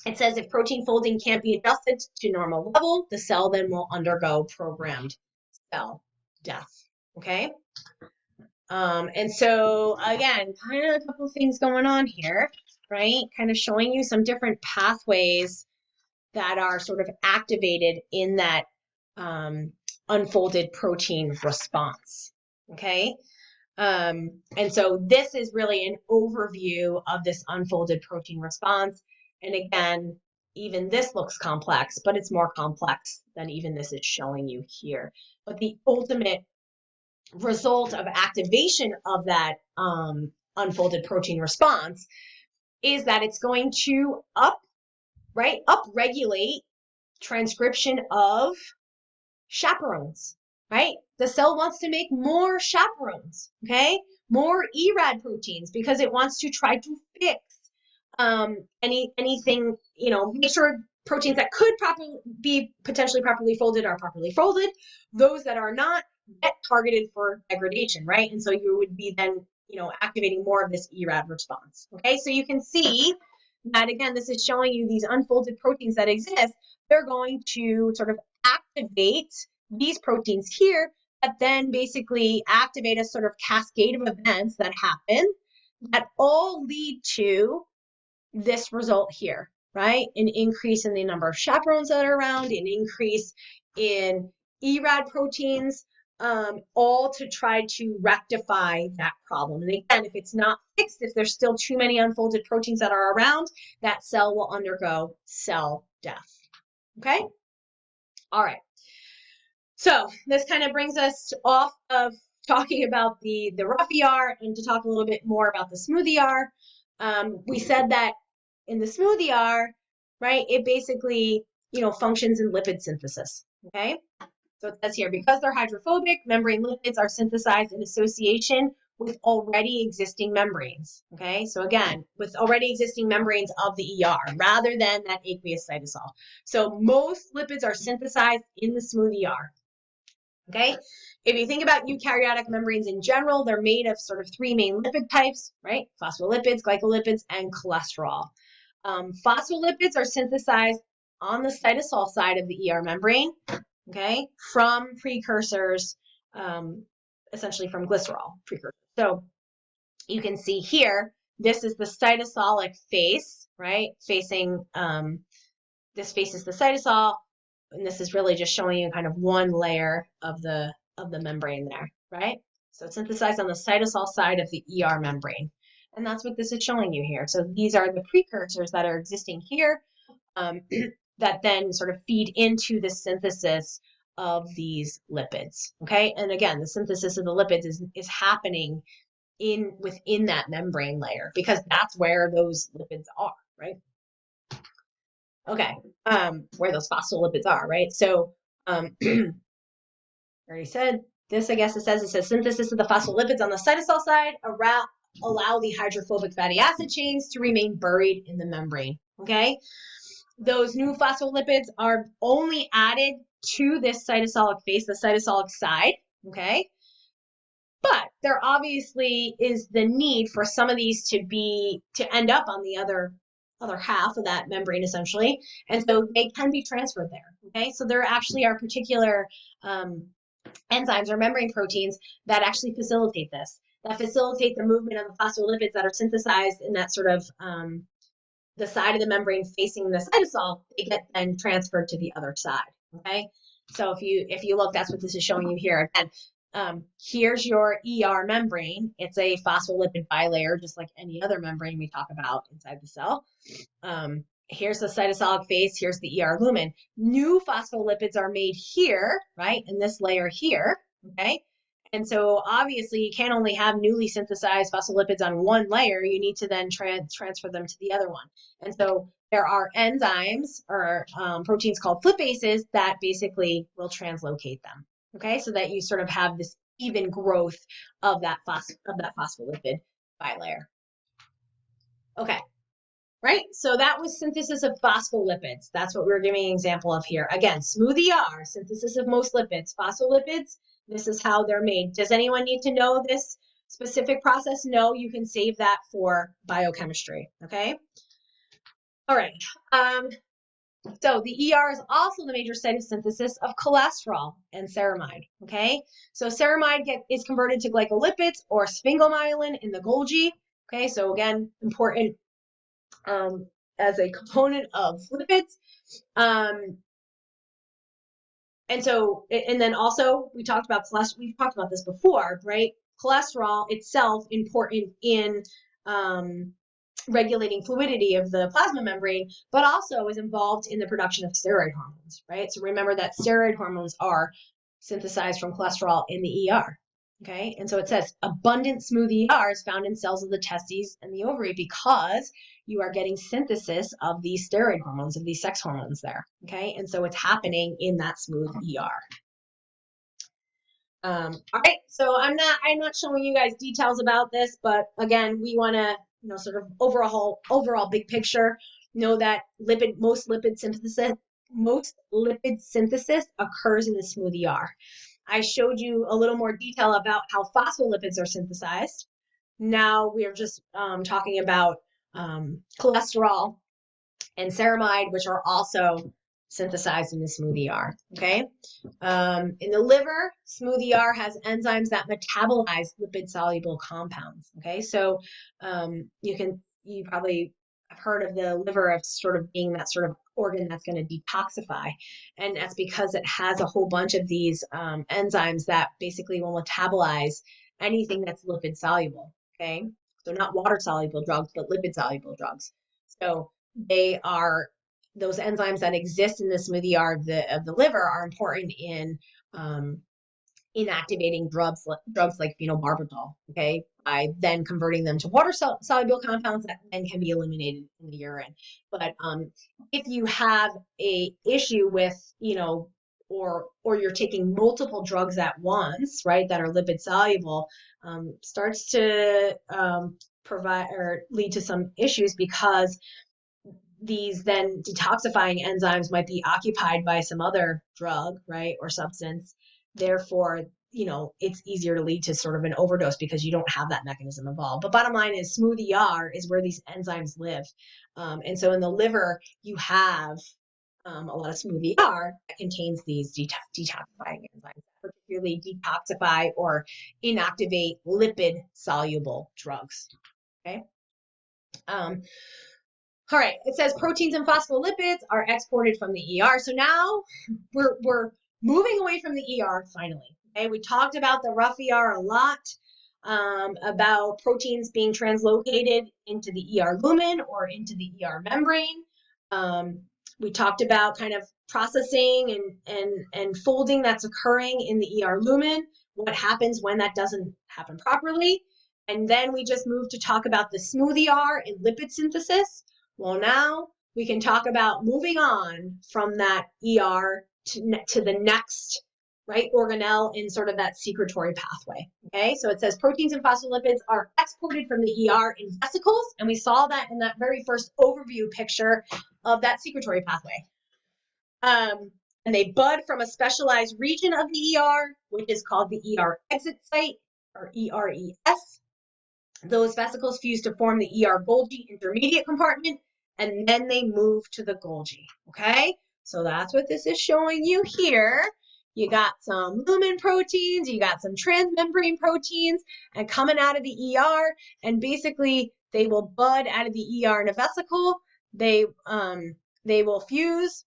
It says if protein folding can't be adjusted to normal level, the cell then will undergo programmed cell death. Okay. And so again, kind of a couple of things going on here, right? Kind of showing you some different pathways that are sort of activated in that unfolded protein response. Okay. And so this is really an overview of this unfolded protein response. And again, even this looks complex, but it's more complex than even this is showing you here. But the ultimate result of activation of that unfolded protein response is that it's going to upregulate transcription of chaperones, right? The cell wants to make more chaperones, okay? More ERAD proteins because it wants to try to fix anything, make sure proteins that could be potentially properly folded are properly folded. Those that are not get targeted for degradation, right? And so you would be then, activating more of this ERAD response, okay? So you can see that, again, this is showing you these unfolded proteins that exist. They're going to sort of activate these proteins here that then basically activate a sort of cascade of events that happen that all lead to this result here, right? An increase in the number of chaperones that are around, an increase in ERAD proteins, all to try to rectify that problem. And again, if it's not fixed, if there's still too many unfolded proteins that are around, that cell will undergo cell death. Okay? All right. So this kind of brings us off of talking about the rough ER and to talk a little bit more about the smooth ER. We said that in the smooth ER, right, it basically, functions in lipid synthesis, okay? So it says here, because they're hydrophobic, membrane lipids are synthesized in association with already existing membranes, okay? So again, with already existing membranes of the ER rather than that aqueous cytosol. So most lipids are synthesized in the smooth ER, okay? If you think about eukaryotic membranes in general, they're made of sort of three main lipid types, right? Phospholipids, glycolipids, and cholesterol. Phospholipids are synthesized on the cytosol side of the ER membrane, okay, from precursors, essentially from glycerol precursors. So you can see here, this is the cytosolic face, right? Facing, this faces the cytosol, and this is really just showing you kind of one layer of the membrane there, right? So it's synthesized on the cytosol side of the ER membrane. And that's what this is showing you here. So these are the precursors that are existing here that then sort of feed into the synthesis of these lipids, okay? And again, the synthesis of the lipids is happening within that membrane layer because that's where those lipids are, right? Okay, where those phospholipids are, right? So, I already said this, I guess it says synthesis of the phospholipids on the cytosol side allow the hydrophobic fatty acid chains to remain buried in the membrane, okay? Those new phospholipids are only added to this cytosolic face, the cytosolic side, okay? But there obviously is the need for some of these to end up on the other half of that membrane, essentially. And so they can be transferred there, okay? So there actually are particular enzymes or membrane proteins that actually facilitate this, that facilitate the movement of the phospholipids that are synthesized in that sort of the side of the membrane facing the cytosol. They get then transferred to the other side, okay? So if you look, that's what this is showing you here. Again, here's your ER membrane. It's a phospholipid bilayer, just like any other membrane we talk about inside the cell. Here's the cytosolic face, here's the ER lumen. New phospholipids are made here, right, in this layer here, okay? And so obviously you can't only have newly synthesized phospholipids on one layer, you need to then transfer them to the other one. And so there are enzymes or proteins called flipases that basically will translocate them, okay? So that you sort of have this even growth of that phospholipid bilayer. Okay. Right? So that was synthesis of phospholipids. That's what we were giving an example of here. Again, smooth ER, synthesis of most lipids. Phospholipids, This is how they're made. Does anyone need to know this specific process? No, you can save that for biochemistry, okay? All right. So the ER is also the major site of synthesis of cholesterol and ceramide, okay? So ceramide is converted to glycolipids or sphingomyelin in the Golgi, okay? So again, important as a component of lipids. And so, and then also we talked about cholesterol, we've talked about this before, right? Cholesterol itself important in regulating fluidity of the plasma membrane, but also is involved in the production of steroid hormones, right? So remember that steroid hormones are synthesized from cholesterol in the ER, okay? And so it says abundant smooth ER is found in cells of the testes and the ovary because you are getting synthesis of these steroid hormones, of these sex hormones there, okay? And so it's happening in that smooth ER. All right, so I'm not showing you guys details about this, but again, we want to, sort of overall big picture, know that most lipid synthesis occurs in the smooth ER. I showed you a little more detail about how phospholipids are synthesized. Now we are just talking about cholesterol and ceramide, which are also synthesized in the smooth ER, okay? In the liver, smooth ER has enzymes that metabolize lipid-soluble compounds, okay? So you probably have heard of the liver as sort of being that sort of organ that's going to detoxify, and that's because it has a whole bunch of these enzymes that basically will metabolize anything that's lipid-soluble, okay? So not water-soluble drugs, but lipid-soluble drugs. So those enzymes that exist in the smooth ER of the liver are important in inactivating drugs like phenobarbital, okay, by then converting them to water-soluble compounds that then can be eliminated in the urine. But if you have a issue with, or you're taking multiple drugs at once, right, that are lipid soluble, starts to provide or lead to some issues because these then detoxifying enzymes might be occupied by some other drug, right, or substance. Therefore, it's easier to lead to sort of an overdose because you don't have that mechanism involved. But bottom line is smooth ER is where these enzymes live. And so in the liver, you have a lot of smooth ER that contains these detoxifying enzymes, particularly detoxify or inactivate lipid-soluble drugs, okay? All right, it says proteins and phospholipids are exported from the ER. So now we're moving away from the ER finally. Okay, we talked about the rough ER a lot, about proteins being translocated into the ER lumen or into the ER membrane. We talked about kind of processing and folding that's occurring in the ER lumen, what happens when that doesn't happen properly. And then we just moved to talk about the smooth ER and lipid synthesis. Well, now we can talk about moving on from that ER to the next, right, organelle in sort of that secretory pathway, okay? So it says proteins and phospholipids are exported from the ER in vesicles, and we saw that in that very first overview picture of that secretory pathway. And they bud from a specialized region of the ER, which is called the ER exit site, or ERES. Those vesicles fuse to form the ER Golgi intermediate compartment, and then they move to the Golgi, okay? So that's what this is showing you here. You got some lumen proteins, you got some transmembrane proteins, and coming out of the ER, and basically they will bud out of the ER in a vesicle. They will fuse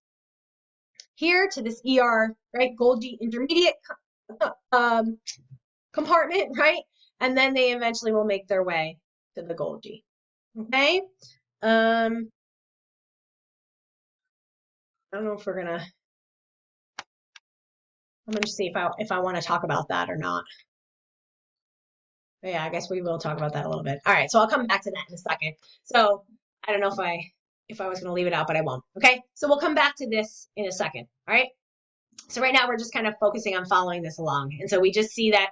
here to this ER, right, Golgi intermediate compartment, right? And then they eventually will make their way to the Golgi, okay? I don't know if I'm gonna see if I want to talk about that or not. But yeah, I guess we will talk about that a little bit. All right, so I'll come back to that in a second. So I don't know if I was gonna leave it out, but I won't, okay? So we'll come back to this in a second, all right? So right now we're just kind of focusing on following this along. And so we just see that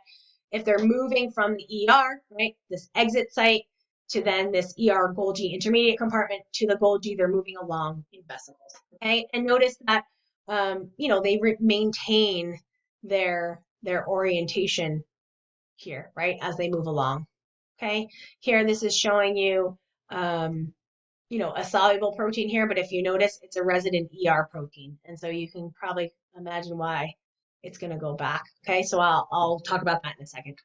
if they're moving from the ER, right, this exit site, to then this ER Golgi intermediate compartment to the Golgi, they're moving along in vesicles, okay? And notice that, they maintain their their orientation here, right, as they move along. Okay, here this is showing you, you know, a soluble protein here, but if you notice, it's a resident ER protein, and so you can probably imagine why it's going to go back. Okay, so I'll talk about that in a second.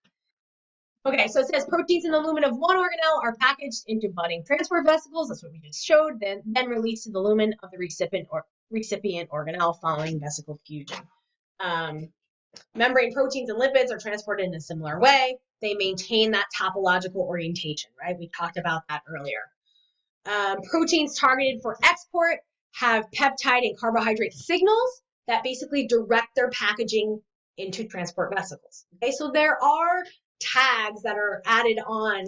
Okay, so it says proteins in the lumen of one organelle are packaged into budding transport vesicles. That's what we just showed. Then released to the lumen of the recipient organelle following vesicle fusion. Membrane proteins and lipids are transported in a similar way. They maintain that topological orientation, right? We talked about that earlier. Proteins targeted for export have peptide and carbohydrate signals that basically direct their packaging into transport vesicles. Okay, so there are tags that are added on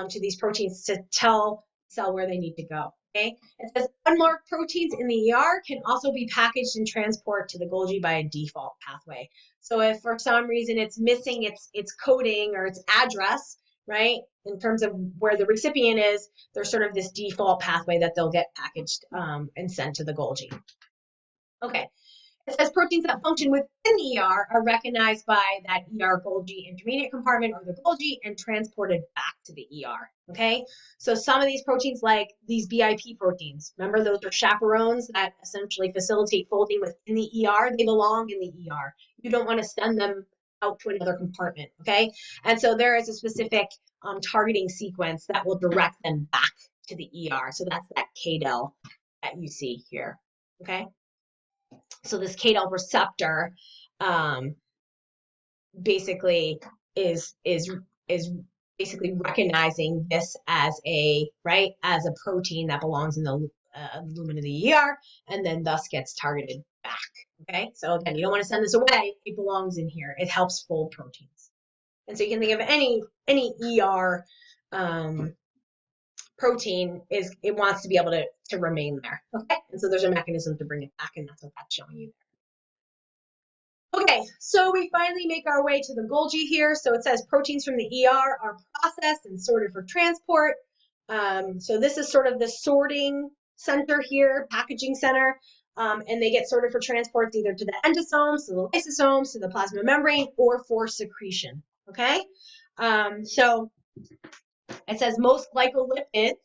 to these proteins to tell the cell where they need to go. Okay, it says unmarked proteins in the ER can also be packaged and transport to the Golgi by a default pathway. So if for some reason it's missing its coding or its address, right, in terms of where the recipient is, there's sort of this default pathway that they'll get packaged and sent to the Golgi. Okay. It says proteins that function within the ER are recognized by that ER Golgi intermediate compartment or the Golgi and transported back to the ER. Okay, so some of these proteins, like these BIP proteins, remember those are chaperones that essentially facilitate folding within the ER. They belong in the ER. You don't want to send them out to another compartment. Okay, and so there is a specific targeting sequence that will direct them back to the ER. So that's that KDEL that you see here. Okay. So this KDEL receptor basically is basically recognizing this as a protein that belongs in the lumen of the ER and then thus gets targeted back. Okay, so again, you don't want to send this away. It belongs in here. It helps fold proteins. And so you can think of any ER protein it wants to be able to remain there. Okay, and so there's a mechanism to bring it back, and that's what that's showing you there. Okay, so we finally make our way to the Golgi here. So it says proteins from the ER are processed and sorted for transport. So this is sort of the sorting center here, packaging center, and they get sorted for transports either to the endosomes, to the lysosomes, to the plasma membrane, or for secretion. Okay, so it says most glycolipids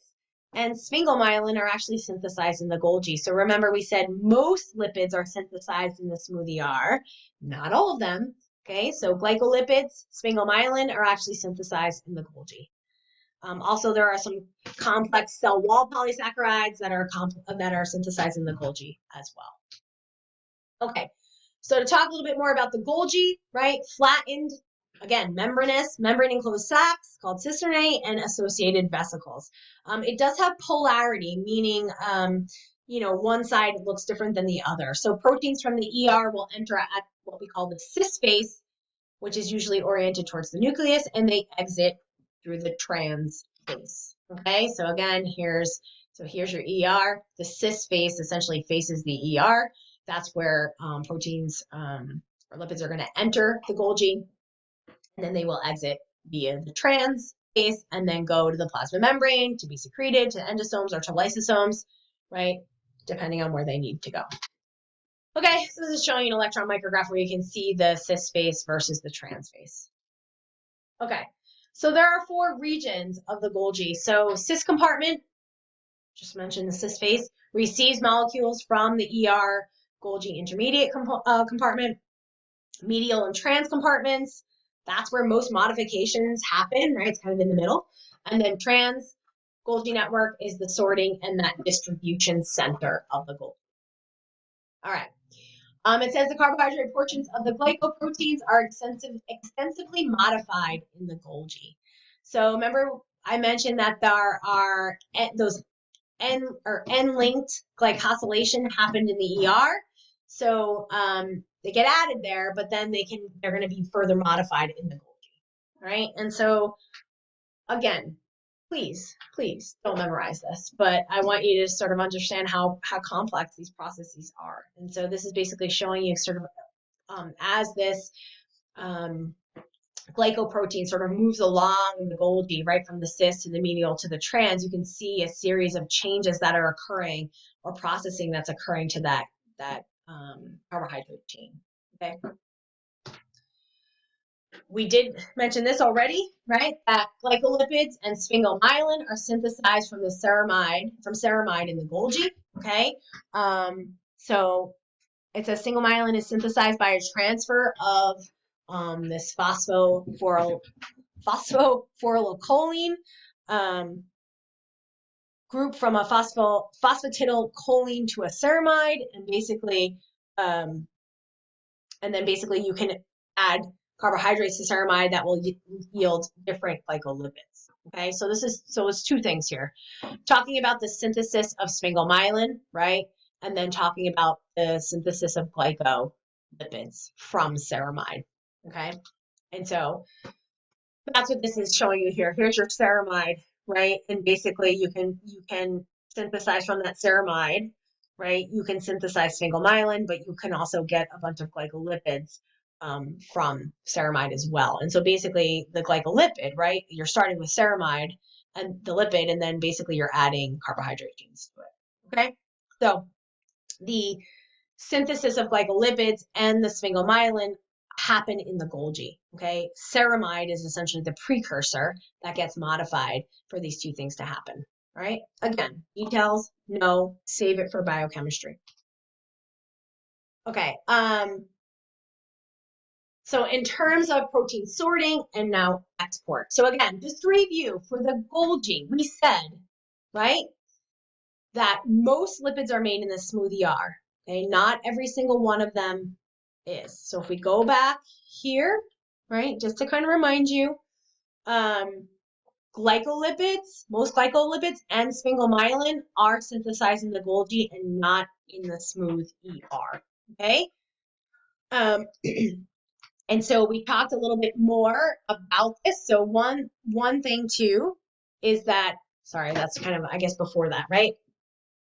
and sphingomyelin are actually synthesized in the Golgi. So remember we said most lipids are synthesized in the smooth ER, not all of them. Okay, so glycolipids, sphingomyelin are actually synthesized in the Golgi. Also, there are some complex cell wall polysaccharides that are synthesized in the Golgi as well. Okay, so to talk a little bit more about the Golgi, right? Flattened, again, membrane enclosed sacs called cisternae and associated vesicles. It does have polarity, meaning you know, one side looks different than the other. So proteins from the ER will enter at what we call the cis phase, which is usually oriented towards the nucleus, and they exit through the trans phase. Okay, so again, here's your ER. The cis phase essentially faces the ER. That's where proteins or lipids are going to enter the Golgi, and then they will exit via the trans phase and then go to the plasma membrane to be secreted to endosomes or to lysosomes, right? Depending on where they need to go. Okay, so this is showing an electron micrograph where you can see the cis phase versus the trans phase. Okay, so there are 4 regions of the Golgi. So cis compartment, just mentioned the cis phase, receives molecules from the ER Golgi intermediate compartment. Medial and trans compartments, that's where most modifications happen, right? It's kind of in the middle. And then trans Golgi network is the sorting and that distribution center of the Golgi. All right. It says the carbohydrate portions of the glycoproteins are extensively modified in the Golgi. So remember I mentioned that there are those N-linked glycosylation happened in the ER. So they get added there, but then they're going to be further modified in the Golgi, right? And so again, please don't memorize this, but I want you to sort of understand how complex these processes are. And so this is basically showing you sort of as this glycoprotein sort of moves along in the Golgi, right from the cis to the medial to the trans, you can see a series of changes that are occurring or processing that's occurring to that carbohydrate chain. Okay. We did mention this already, right? That glycolipids and sphingomyelin are synthesized from ceramide in the Golgi, okay? So it says sphingomyelin is synthesized by a transfer of this phosphorylcholine group from a phosphatidylcholine to a ceramide, and basically, and then basically you can add carbohydrates to ceramide that will yield different glycolipids. Okay, so it's two things here. Talking about the synthesis of sphingomyelin, right? And then talking about the synthesis of glycolipids from ceramide. Okay, and so that's what this is showing you here. Here's your ceramide, right? And basically you can synthesize from that ceramide, right? You can synthesize sphingomyelin, but you can also get a bunch of glycolipids from ceramide as well. And so basically the glycolipid, right? You're starting with ceramide and the lipid, and then basically you're adding carbohydrate genes to it. Okay, so the synthesis of glycolipids and the sphingomyelin happen in the Golgi. Okay, ceramide is essentially the precursor that gets modified for these two things to happen. All right, again, details, no, save it for biochemistry. Okay, so in terms of protein sorting and now export. So again, just to review, for the Golgi, we said, right, that most lipids are made in the smooth ER. Okay, not every single one of them is. So if we go back here, right, just to kind of remind you, glycolipids, most glycolipids and sphingomyelin are synthesized in the Golgi and not in the smooth ER. Okay. And so we talked a little bit more about this. So one thing too is that, sorry, that's kind of, I guess, before that, right?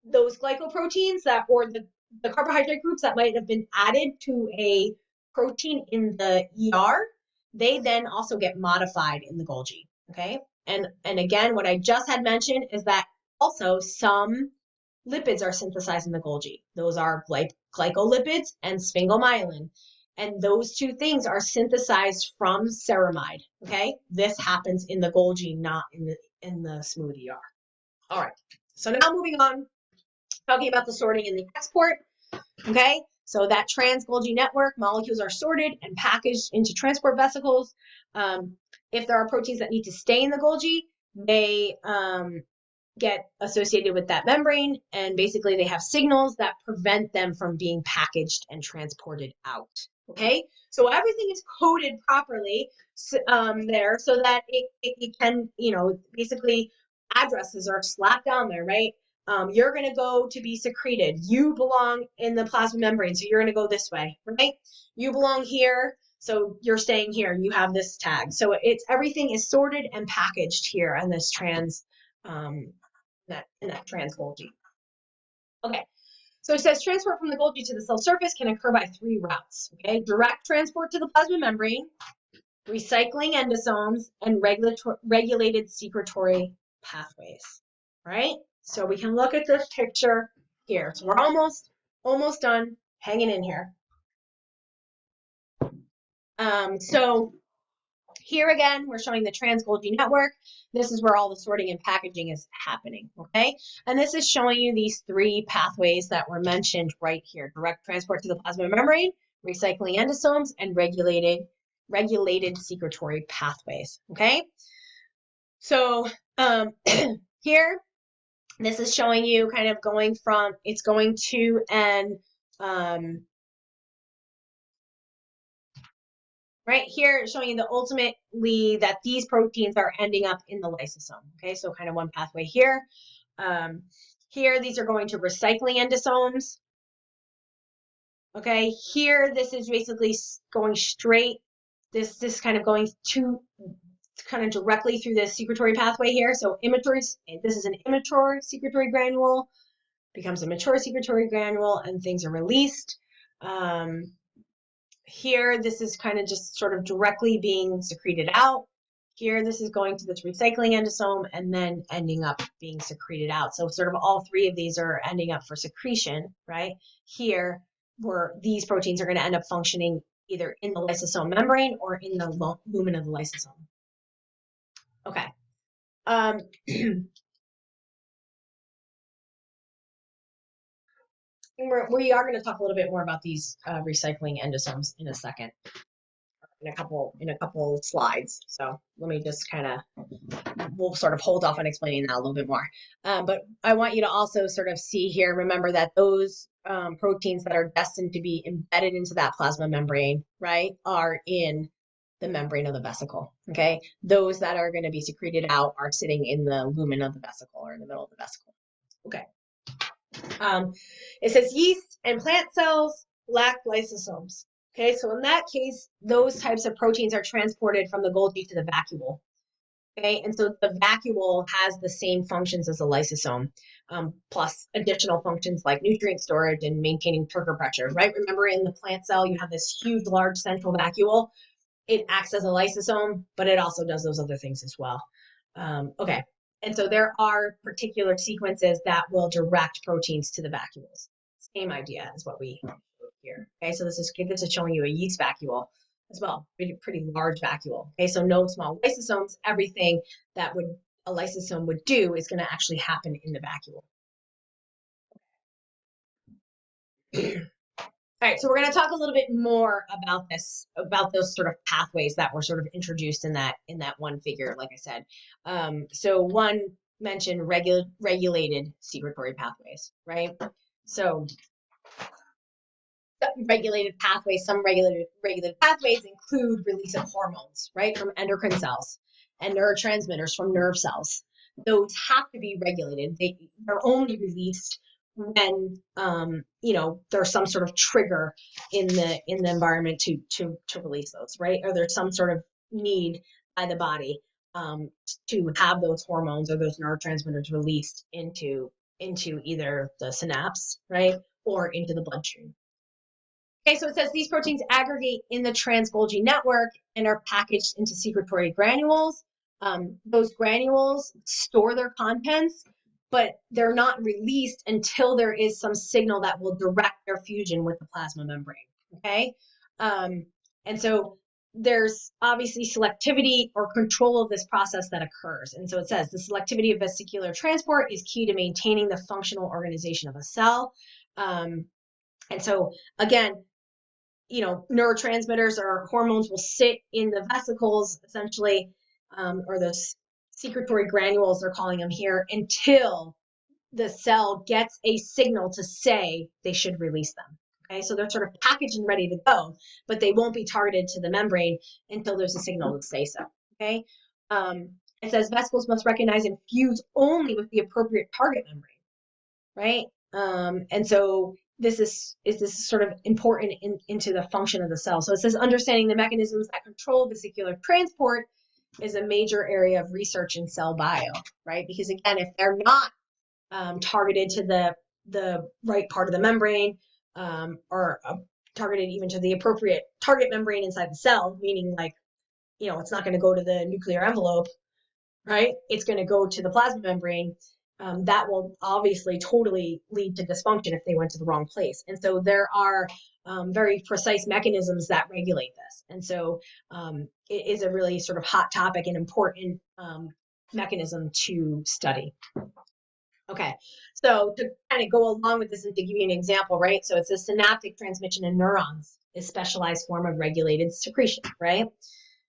Those glycoproteins or the carbohydrate groups that might have been added to a protein in the ER, they then also get modified in the Golgi, okay? And again, what I just had mentioned is that also some lipids are synthesized in the Golgi. Those are glycolipids and sphingomyelin. And those two things are synthesized from ceramide, okay? This happens in the Golgi, not in the smooth ER. All right, so now moving on, talking about the sorting and the export, okay? So that trans-Golgi network, molecules are sorted and packaged into transport vesicles. If there are proteins that need to stay in the Golgi, they get associated with that membrane, and basically they have signals that prevent them from being packaged and transported out. Okay, so everything is coded properly there so that it can, basically addresses are slapped down there, right? You're going to go to be secreted. You belong in the plasma membrane, so you're going to go this way, right? You belong here, so you're staying here. You have this tag. So everything is sorted and packaged here on this in that trans Golgi. Okay, so it says transport from the Golgi to the cell surface can occur by 3 routes. Okay, direct transport to the plasma membrane, recycling endosomes, and regulated secretory pathways. Right? So we can look at this picture here. So we're almost done, hanging in here. So here again, we're showing the trans-Golgi network. This is where all the sorting and packaging is happening, okay? And this is showing you these 3 pathways that were mentioned right here. Direct transport to the plasma membrane, recycling endosomes, and regulated secretory pathways, okay? So here, this is showing you kind of going from, it's going to an, right here, showing you the ultimately that these proteins are ending up in the lysosome. Okay, so kind of one pathway here. Here, these are going to recycling endosomes. Okay, here, this is basically going straight, this kind of going to kind of directly through the secretory pathway here. So this is an immature secretory granule, becomes a mature secretory granule, and things are released. Here, this is kind of just sort of directly being secreted out. Here, this is going to this recycling endosome and then ending up being secreted out. So sort of all 3 of these are ending up for secretion, right? Here, where these proteins are going to end up functioning either in the lysosome membrane or in the lumen of the lysosome. Okay. We are going to talk a little bit more about these recycling endosomes in a second, in a couple slides. So let me just we'll sort of hold off on explaining that a little bit more. But I want you to also sort of see here, remember that those proteins that are destined to be embedded into that plasma membrane, right, are in the membrane of the vesicle, okay? Those that are going to be secreted out are sitting in the lumen of the vesicle or in the middle of the vesicle, okay? It says yeast and plant cells lack lysosomes. Okay, so in that case, those types of proteins are transported from the Golgi to the vacuole. Okay, and so the vacuole has the same functions as a lysosome, plus additional functions like nutrient storage and maintaining turgor pressure, right? Remember in the plant cell, you have this huge, large central vacuole. It acts as a lysosome, but it also does those other things as well. Okay, and so there are particular sequences that will direct proteins to the vacuoles. Same idea as what we showed here. Okay, so this is showing you a yeast vacuole as well, pretty large vacuole. Okay, so no small lysosomes. Everything that a lysosome would do is going to actually happen in the vacuole. All right, so we're going to talk a little bit more about those sort of pathways that were sort of introduced in that one figure, like I said. So one mentioned regulated secretory pathways, right? So regulated pathways, some regulated pathways include release of hormones, right, from endocrine cells and neurotransmitters from nerve cells. Those have to be regulated. They're only released when there's some sort of trigger in the environment to release those, right? Or there's some sort of need by the body to have those hormones or those neurotransmitters released into either the synapse, right, or into the bloodstream. Okay, so it says these proteins aggregate in the trans-Golgi network and are packaged into secretory granules. Those granules store their contents, but they're not released until there is some signal that will direct their fusion with the plasma membrane, okay? And so there's obviously selectivity or control of this process that occurs. And so it says the selectivity of vesicular transport is key to maintaining the functional organization of a cell. And so again, neurotransmitters or hormones will sit in the vesicles essentially, or those secretory granules, they're calling them here, until the cell gets a signal to say they should release them. Okay, so they're sort of packaged and ready to go, but they won't be targeted to the membrane until there's a signal to say so. Okay, it says vesicles must recognize and fuse only with the appropriate target membrane, right? And so this is sort of important into the function of the cell. So it says understanding the mechanisms that control vesicular transport is a major area of research in cell bio, right? Because again, if they're not targeted to the right part of the membrane, or targeted even to the appropriate target membrane inside the cell, meaning like, it's not going to go to the nuclear envelope, right? It's going to go to the plasma membrane. That will obviously totally lead to dysfunction if they went to the wrong place. And so there are very precise mechanisms that regulate this. And so it is a really sort of hot topic and important mechanism to study. Okay, so to kind of go along with this and to give you an example, right? So it's a synaptic transmission in neurons, a specialized form of regulated secretion, right?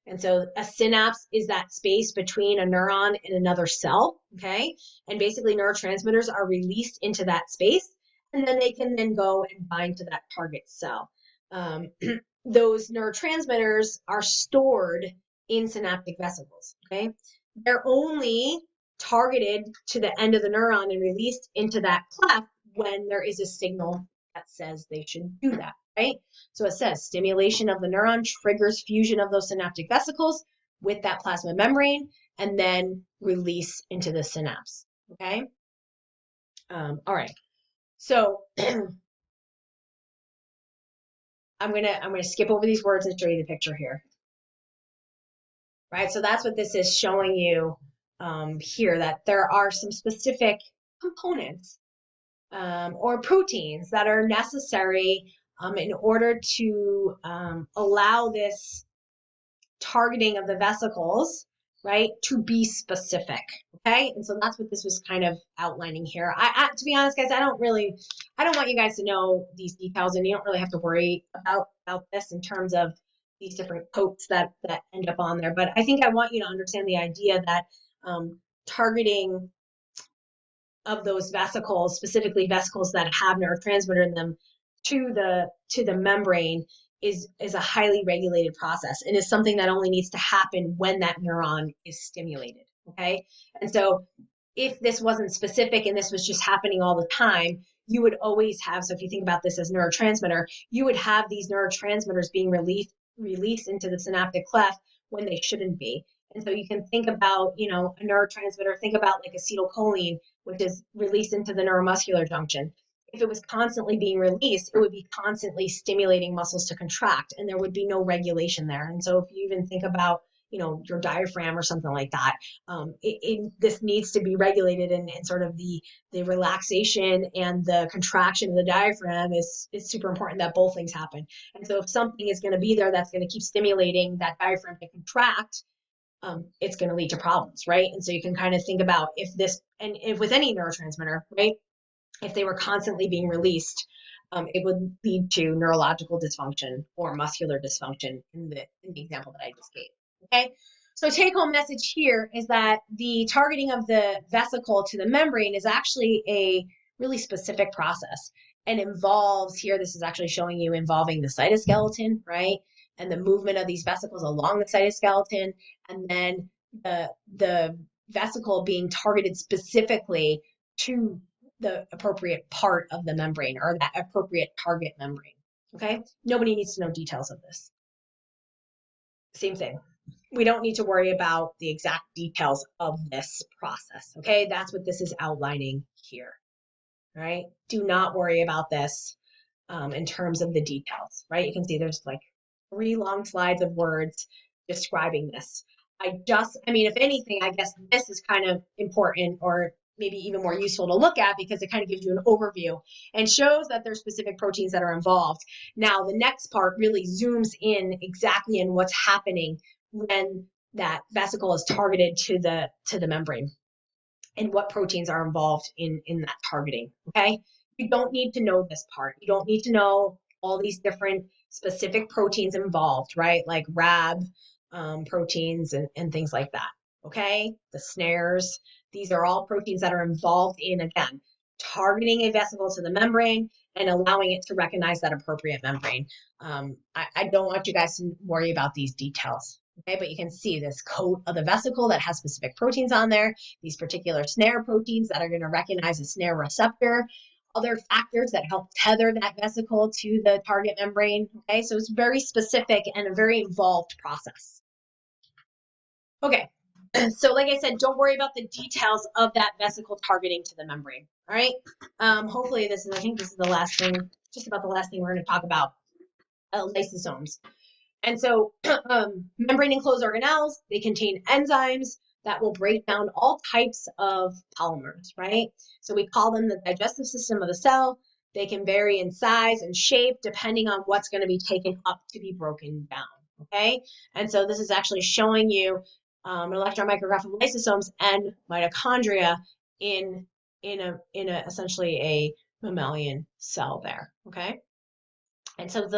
And so a synapse is that space between a neuron and another cell, okay? And basically neurotransmitters are released into that space, and then they can then go and bind to that target cell. Those neurotransmitters are stored in synaptic vesicles, okay? They're only targeted to the end of the neuron and released into that cleft when there is a signal that says they should do that. Right? So it says stimulation of the neuron triggers fusion of those synaptic vesicles with that plasma membrane and then release into the synapse. Okay. All right. So I'm gonna skip over these words and show you the picture here. Right. So that's what this is showing you here, that there are some specific components or proteins that are necessary in order to allow this targeting of the vesicles, right, to be specific. Okay, and so that's what this was kind of outlining here. To be honest, guys, I don't want you guys to know these details, and you don't really have to worry about this in terms of these different coats that end up on there. But I think I want you to understand the idea that targeting of those vesicles, specifically vesicles that have neurotransmitter in them, to the membrane is a highly regulated process, and is something that only needs to happen when that neuron is stimulated. Okay, and so if this wasn't specific and this was just happening all the time, you would always have, so if you think about this as neurotransmitter, you would have these neurotransmitters being released into the synaptic cleft when they shouldn't be. And so you can think about, a neurotransmitter, think about like acetylcholine, which is released into the neuromuscular junction. If it was constantly being released, it would be constantly stimulating muscles to contract, and there would be no regulation there. And so if you even think about, your diaphragm or something like that, this needs to be regulated, and sort of the relaxation and the contraction of the diaphragm is super important, that both things happen. And so if something is going to be there that's going to keep stimulating that diaphragm to contract, it's going to lead to problems, right? And so you can kind of think about if with any neurotransmitter, right, if they were constantly being released, it would lead to neurological dysfunction or muscular dysfunction in the example that I just gave. Okay, so take-home message here is that the targeting of the vesicle to the membrane is actually a really specific process, and involves here, this is actually showing you involving the cytoskeleton, right, and the movement of these vesicles along the cytoskeleton, and then the vesicle being targeted specifically to the appropriate part of the membrane, or that appropriate target membrane. Okay, nobody needs to know details of this. Same thing. We don't need to worry about the exact details of this process. Okay, that's what this is outlining here. All right, do not worry about this in terms of the details, right? You can see there's like 3 long slides of words describing this. If anything, I guess this is kind of important, or maybe even more useful to look at, because it kind of gives you an overview and shows that there's specific proteins that are involved. Now, the next part really zooms in exactly in what's happening when that vesicle is targeted to the membrane, and what proteins are involved in that targeting. Okay, you don't need to know this part. You don't need to know all these different specific proteins involved, right? Like Rab proteins and things like that. Okay, the snares, these are all proteins that are involved in, again, targeting a vesicle to the membrane and allowing it to recognize that appropriate membrane. I don't want you guys to worry about these details. Okay, but you can see this coat of the vesicle that has specific proteins on there, these particular snare proteins that are going to recognize a snare receptor, other factors that help tether that vesicle to the target membrane. Okay, so it's very specific and a very involved process. Okay, so like I said, don't worry about the details of that vesicle targeting to the membrane. All right, hopefully I think this is the last thing, just about the last thing we're going to talk about, lysosomes. And so membrane enclosed organelles, they contain enzymes that will break down all types of polymers, right? So we call them the digestive system of the cell. They can vary in size and shape depending on what's going to be taken up to be broken down, okay? And so this is actually showing you an electron micrograph of lysosomes and mitochondria in essentially a mammalian cell there, okay? And so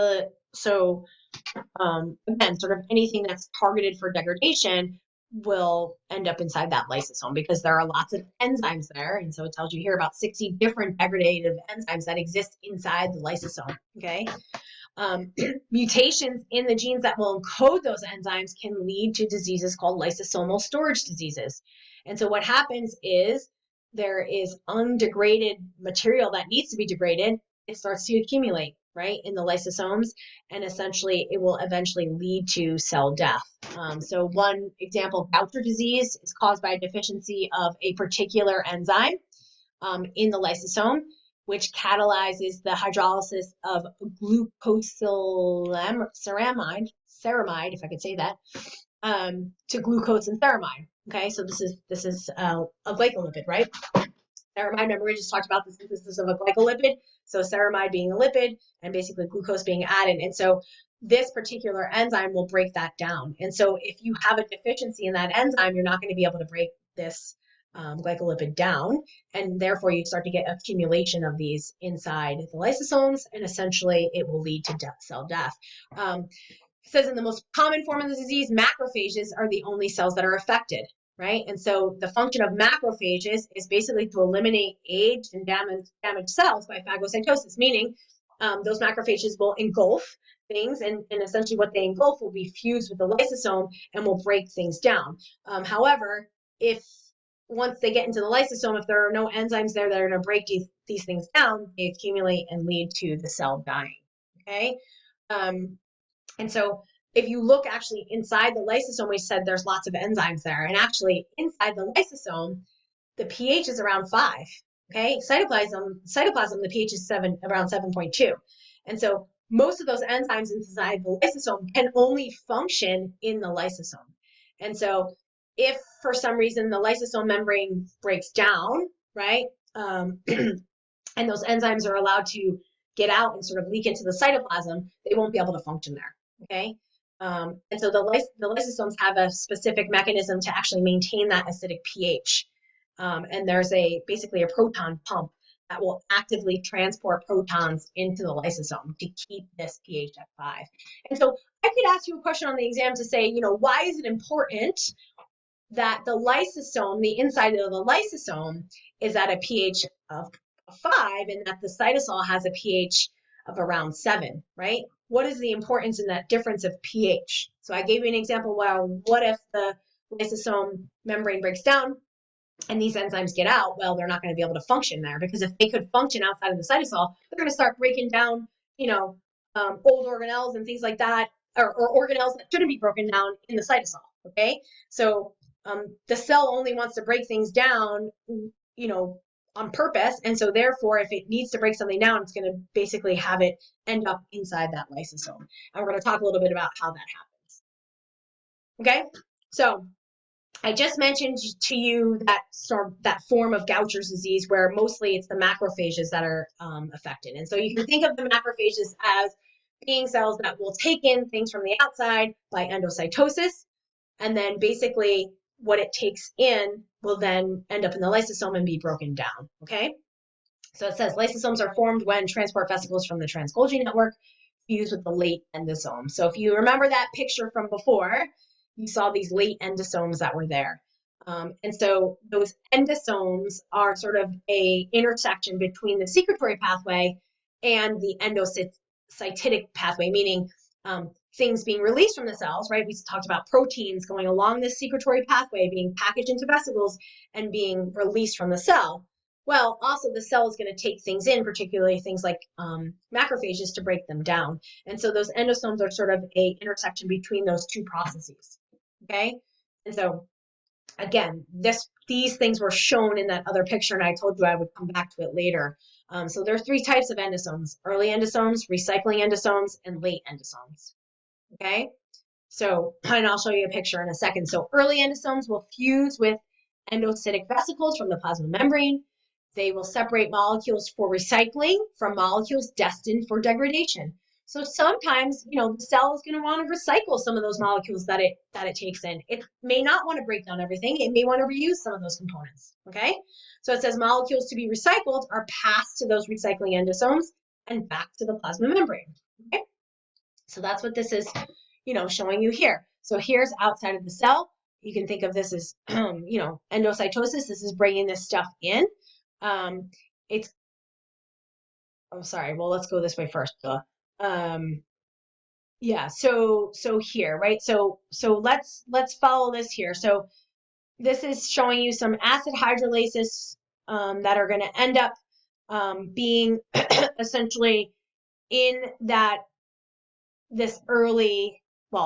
again, sort of anything that's targeted for degradation will end up inside that lysosome, because there are lots of enzymes there. And so it tells you here about 60 different degradative enzymes that exist inside the lysosome, okay? Mutations in the genes that will encode those enzymes can lead to diseases called lysosomal storage diseases. And so what happens is there is undegraded material that needs to be degraded. It starts to accumulate, right, in the lysosomes, and essentially it will eventually lead to cell death. So one example, Gaucher disease, is caused by a deficiency of a particular enzyme in the lysosome, which catalyzes the hydrolysis of glucosylceramide, if I could say that, to glucose and ceramide. Okay, so this is a glycolipid, right? Ceramide, remember we just talked about the synthesis of a glycolipid. So ceramide being a lipid and basically glucose being added. And so this particular enzyme will break that down. And so if you have a deficiency in that enzyme, you're not going to be able to break this glycolipid down, and therefore you start to get accumulation of these inside the lysosomes, and essentially it will lead to cell death. It says in the most common form of the disease, macrophages are the only cells that are affected, right? And so the function of macrophages is basically to eliminate aged and damaged cells by phagocytosis, meaning those macrophages will engulf things, and essentially what they engulf will be fused with the lysosome and will break things down. However, if once they get into the lysosome, if there are no enzymes there that are going to break these things down, they accumulate and lead to the cell dying, okay? And so if you look actually inside the lysosome, we said there's lots of enzymes there, and actually inside the lysosome, the pH is around 5, okay? Cytoplasm, the pH is around 7.2. And so most of those enzymes inside the lysosome can only function in the lysosome. And so if for some reason the lysosome membrane breaks down, right, and those enzymes are allowed to get out and sort of leak into the cytoplasm, they won't be able to function there, okay? And so the lysosomes have a specific mechanism to actually maintain that acidic pH. And there's basically a proton pump that will actively transport protons into the lysosome to keep this pH at 5. And so I could ask you a question on the exam to say, why is it important that the lysosome, the inside of the lysosome, is at a pH of 5 and that the cytosol has a pH of around 7, right? What is the importance in that difference of pH? So I gave you an example. Well, what if the lysosome membrane breaks down and these enzymes get out? Well, they're not going to be able to function there, because if they could function outside of the cytosol, they're going to start breaking down, old organelles and things like that, or organelles that shouldn't be broken down in the cytosol, okay? So the cell only wants to break things down, on purpose. And so therefore, if it needs to break something down, it's going to basically have it end up inside that lysosome. And we're going to talk a little bit about how that happens. Okay, so I just mentioned to you that form of Gaucher's disease where mostly it's the macrophages that are affected. And so you can think of the macrophages as being cells that will take in things from the outside by endocytosis, and then basically what it takes in will then end up in the lysosome and be broken down, okay? So it says lysosomes are formed when transport vesicles from the trans-Golgi network fuse with the late endosome. So if you remember that picture from before, you saw these late endosomes that were there. And so those endosomes are sort of a intersection between the secretory pathway and the endocytic pathway, meaning things being released from the cells, right? We talked about proteins going along this secretory pathway, being packaged into vesicles and being released from the cell. Well, also the cell is going to take things in, particularly things like macrophages, to break them down. And so those endosomes are sort of a intersection between those two processes, okay? And so again, these things were shown in that other picture, and I told you I would come back to it later. So there are 3 types of endosomes: early endosomes, recycling endosomes, and late endosomes. Okay, so, and I'll show you a picture in a second. So early endosomes will fuse with endocytic vesicles from the plasma membrane. They will separate molecules for recycling from molecules destined for degradation. So sometimes, the cell is going to want to recycle some of those molecules that it takes in. It may not want to break down everything. It may want to reuse some of those components, okay? So it says molecules to be recycled are passed to those recycling endosomes and back to the plasma membrane, okay? So that's what this is, showing you here. So here's outside of the cell. You can think of this as, endocytosis. This is bringing this stuff in. Well, let's go this way first. Yeah, so here, right? So let's follow this here. So this is showing you some acid hydrolases that are going to end up being essentially in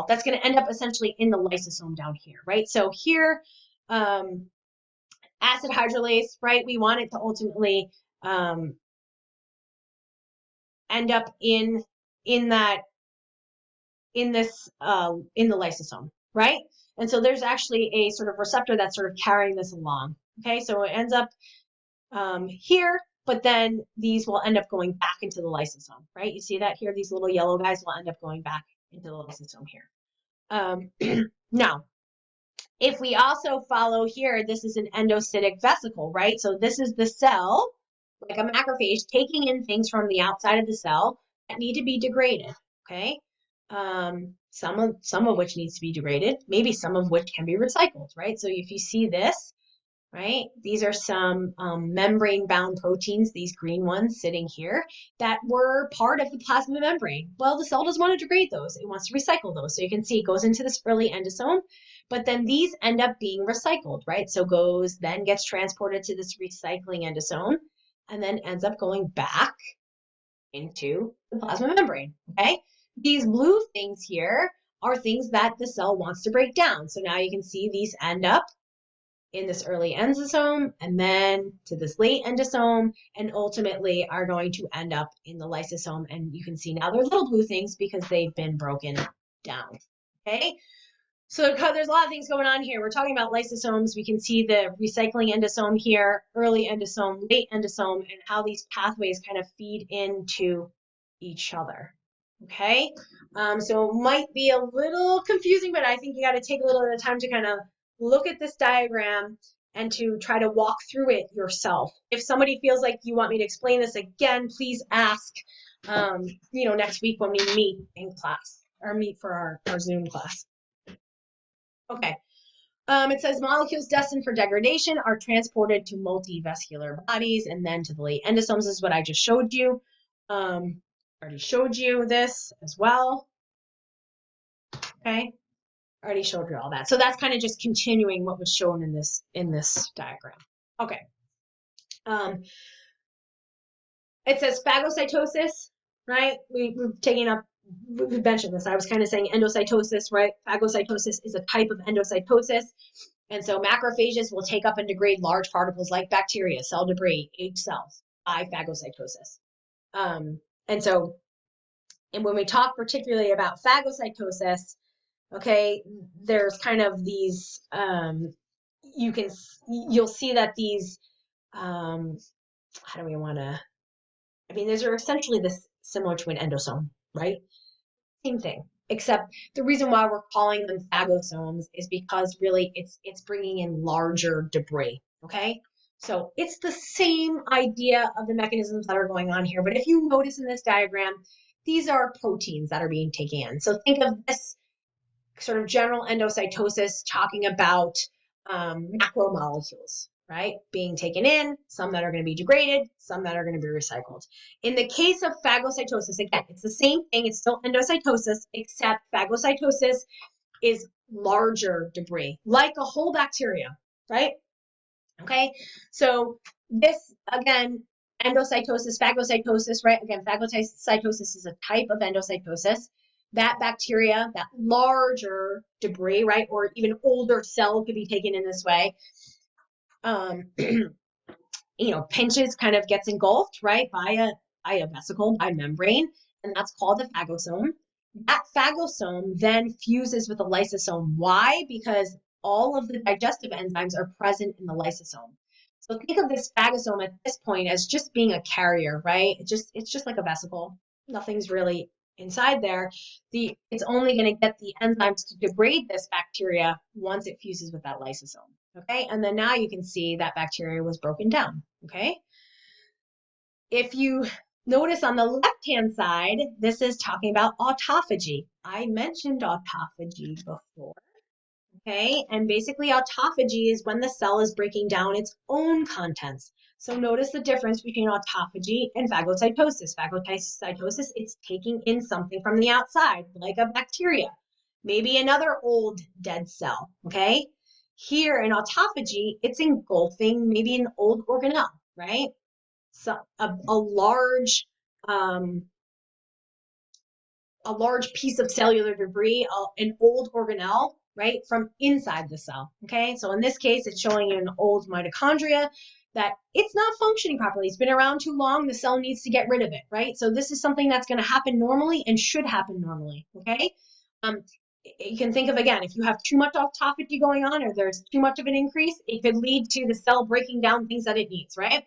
that's going to end up essentially in the lysosome down here, right? So here, acid hydrolase, right? We want it to ultimately end up in the lysosome, right? And so there's actually a sort of receptor that's sort of carrying this along. Okay, so it ends up here, but then these will end up going back into the lysosome, right? You see that here? These little yellow guys will end up going back into the lysosome here. Now, if we also follow here, this is an endocytic vesicle, right? So this is the cell, like a macrophage, taking in things from the outside of the cell that need to be degraded, okay? Some of which needs to be degraded, maybe some of which can be recycled, right? So if you see this, right, these are some membrane-bound proteins, these green ones sitting here, that were part of the plasma membrane. Well, the cell doesn't want to degrade those. It wants to recycle those. So you can see it goes into this early endosome, but then these end up being recycled, right? So then gets transported to this recycling endosome, and then ends up going back into the plasma membrane, okay? These blue things here are things that the cell wants to break down. So now you can see these end up in this early endosome and then to this late endosome and ultimately are going to end up in the lysosome. And you can see now they're little blue things because they've been broken down, okay? So there's a lot of things going on here. We're talking about lysosomes. We can see the recycling endosome here, early endosome, late endosome, and how these pathways kind of feed into each other. Okay, so it might be a little confusing, but I think you got to take a little bit of time to kind of look at this diagram and to try to walk through it yourself. If somebody feels like you want me to explain this again, please ask, next week when we meet in class or meet for our Zoom class. Okay. It says molecules destined for degradation are transported to multivesicular bodies and then to the late endosomes is what I just showed you. Already showed you this as well. Okay. Already showed you all that. So that's kind of just continuing what was shown in this diagram. Okay. It says phagocytosis, right? We've mentioned this. I was kind of saying endocytosis, right? Phagocytosis is a type of endocytosis. And so macrophages will take up and degrade large particles like bacteria, cell debris, H cells by phagocytosis. And when we talk particularly about phagocytosis, okay, there's kind of these, you'll see that these, these are essentially similar to an endosome, right? Same thing, except the reason why we're calling them phagosomes is because really it's bringing in larger debris, okay? So it's the same idea of the mechanisms that are going on here, but if you notice in this diagram, these are proteins that are being taken in. So think of this sort of general endocytosis talking about macromolecules, right? Being taken in, some that are going to be degraded, some that are going to be recycled. In the case of phagocytosis, again, it's the same thing. It's still endocytosis, except phagocytosis is larger debris, like a whole bacteria, right? Okay, so this, again, endocytosis, phagocytosis, right? Again, phagocytosis is a type of endocytosis. That bacteria, that larger debris, right, or even older cell could be taken in this way. Pinches kind of gets engulfed, right, by a vesicle, by membrane, and that's called a phagosome. That phagosome then fuses with a lysosome. Why? Because all of the digestive enzymes are present in the lysosome. So think of this phagosome at this point as just being a carrier, right? It's just like a vesicle. Nothing's really inside there. It's only going to get the enzymes to degrade this bacteria once it fuses with that lysosome. Okay, and then now you can see that bacteria was broken down. Okay, if you notice on the left-hand side, this is talking about autophagy. I mentioned autophagy before. Okay, and basically autophagy is when the cell is breaking down its own contents. So notice the difference between autophagy and phagocytosis. Phagocytosis, it's taking in something from the outside, like a bacteria, maybe another old dead cell, okay? Here in autophagy, it's engulfing maybe an old organelle, right? So a large piece of cellular debris, an old organelle, right, from inside the cell, okay? So in this case, it's showing you an old mitochondria that it's not functioning properly. It's been around too long. The cell needs to get rid of it, right? So this is something that's going to happen normally and should happen normally, okay? You can think of, again, if you have too much autophagy going on or there's too much of an increase, it could lead to the cell breaking down things that it needs, right?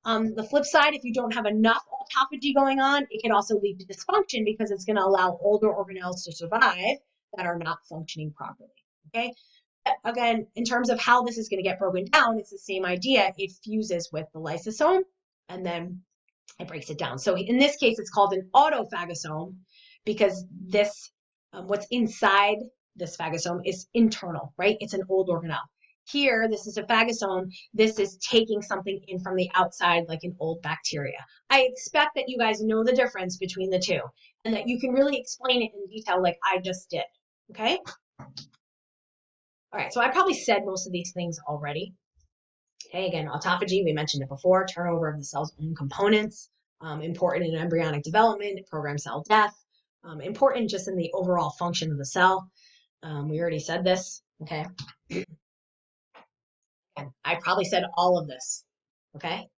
On the flip side, if you don't have enough autophagy going on, it can also lead to dysfunction because it's going to allow older organelles to survive that are not functioning properly. Okay. But again, in terms of how this is going to get broken down, it's the same idea. It fuses with the lysosome and then it breaks it down. So in this case, it's called an autophagosome because this, what's inside this phagosome is internal, right? It's an old organelle. Here, this is a phagosome. This is taking something in from the outside, like an old bacteria. I expect that you guys know the difference between the two and that you can really explain it in detail like I just did, okay? All right, so I probably said most of these things already. Okay, again, autophagy, we mentioned it before, turnover of the cell's own components, important in embryonic development, programmed cell death, important just in the overall function of the cell. We already said this, okay? And I probably said all of this, okay?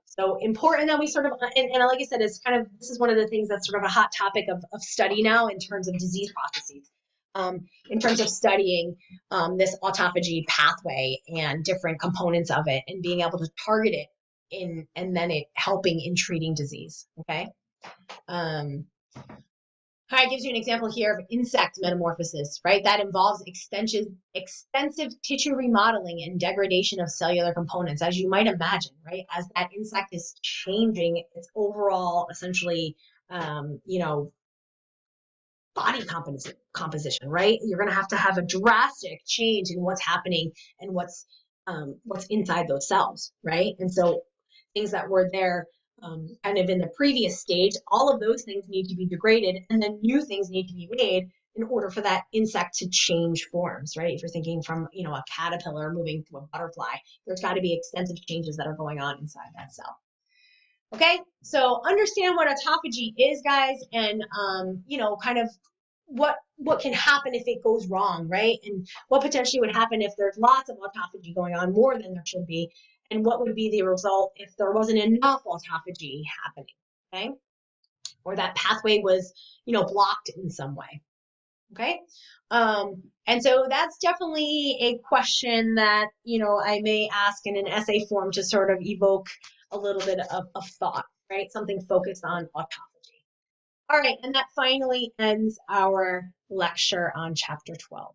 So important that we sort of, and like I said, it's kind of, this is one of the things that's sort of a hot topic of study now in terms of disease processes. In terms of studying this autophagy pathway and different components of it and being able to target it in, and then it helping in treating disease, okay? It gives you an example here of insect metamorphosis, right? That involves extensive tissue remodeling and degradation of cellular components, as you might imagine, right? As that insect is changing its overall, essentially, you know, body composition, right? You're going to have a drastic change in what's happening and what's inside those cells, right? And so things that were there kind of in the previous stage, all of those things need to be degraded, and then new things need to be made in order for that insect to change forms, right? If you're thinking from, you know, a caterpillar moving to a butterfly, there's got to be extensive changes that are going on inside that cell. Okay, so understand what autophagy is, guys, and you know, kind of what can happen if it goes wrong, right? And what potentially would happen if there's lots of autophagy going on, more than there should be, and what would be the result if there wasn't enough autophagy happening, okay? Or that pathway was, you know, blocked in some way, okay? And so that's definitely a question that, you know, I may ask in an essay form to sort of evoke a little bit of thought, right? Something focused on autophagy. All right, and that finally ends our lecture on chapter 12.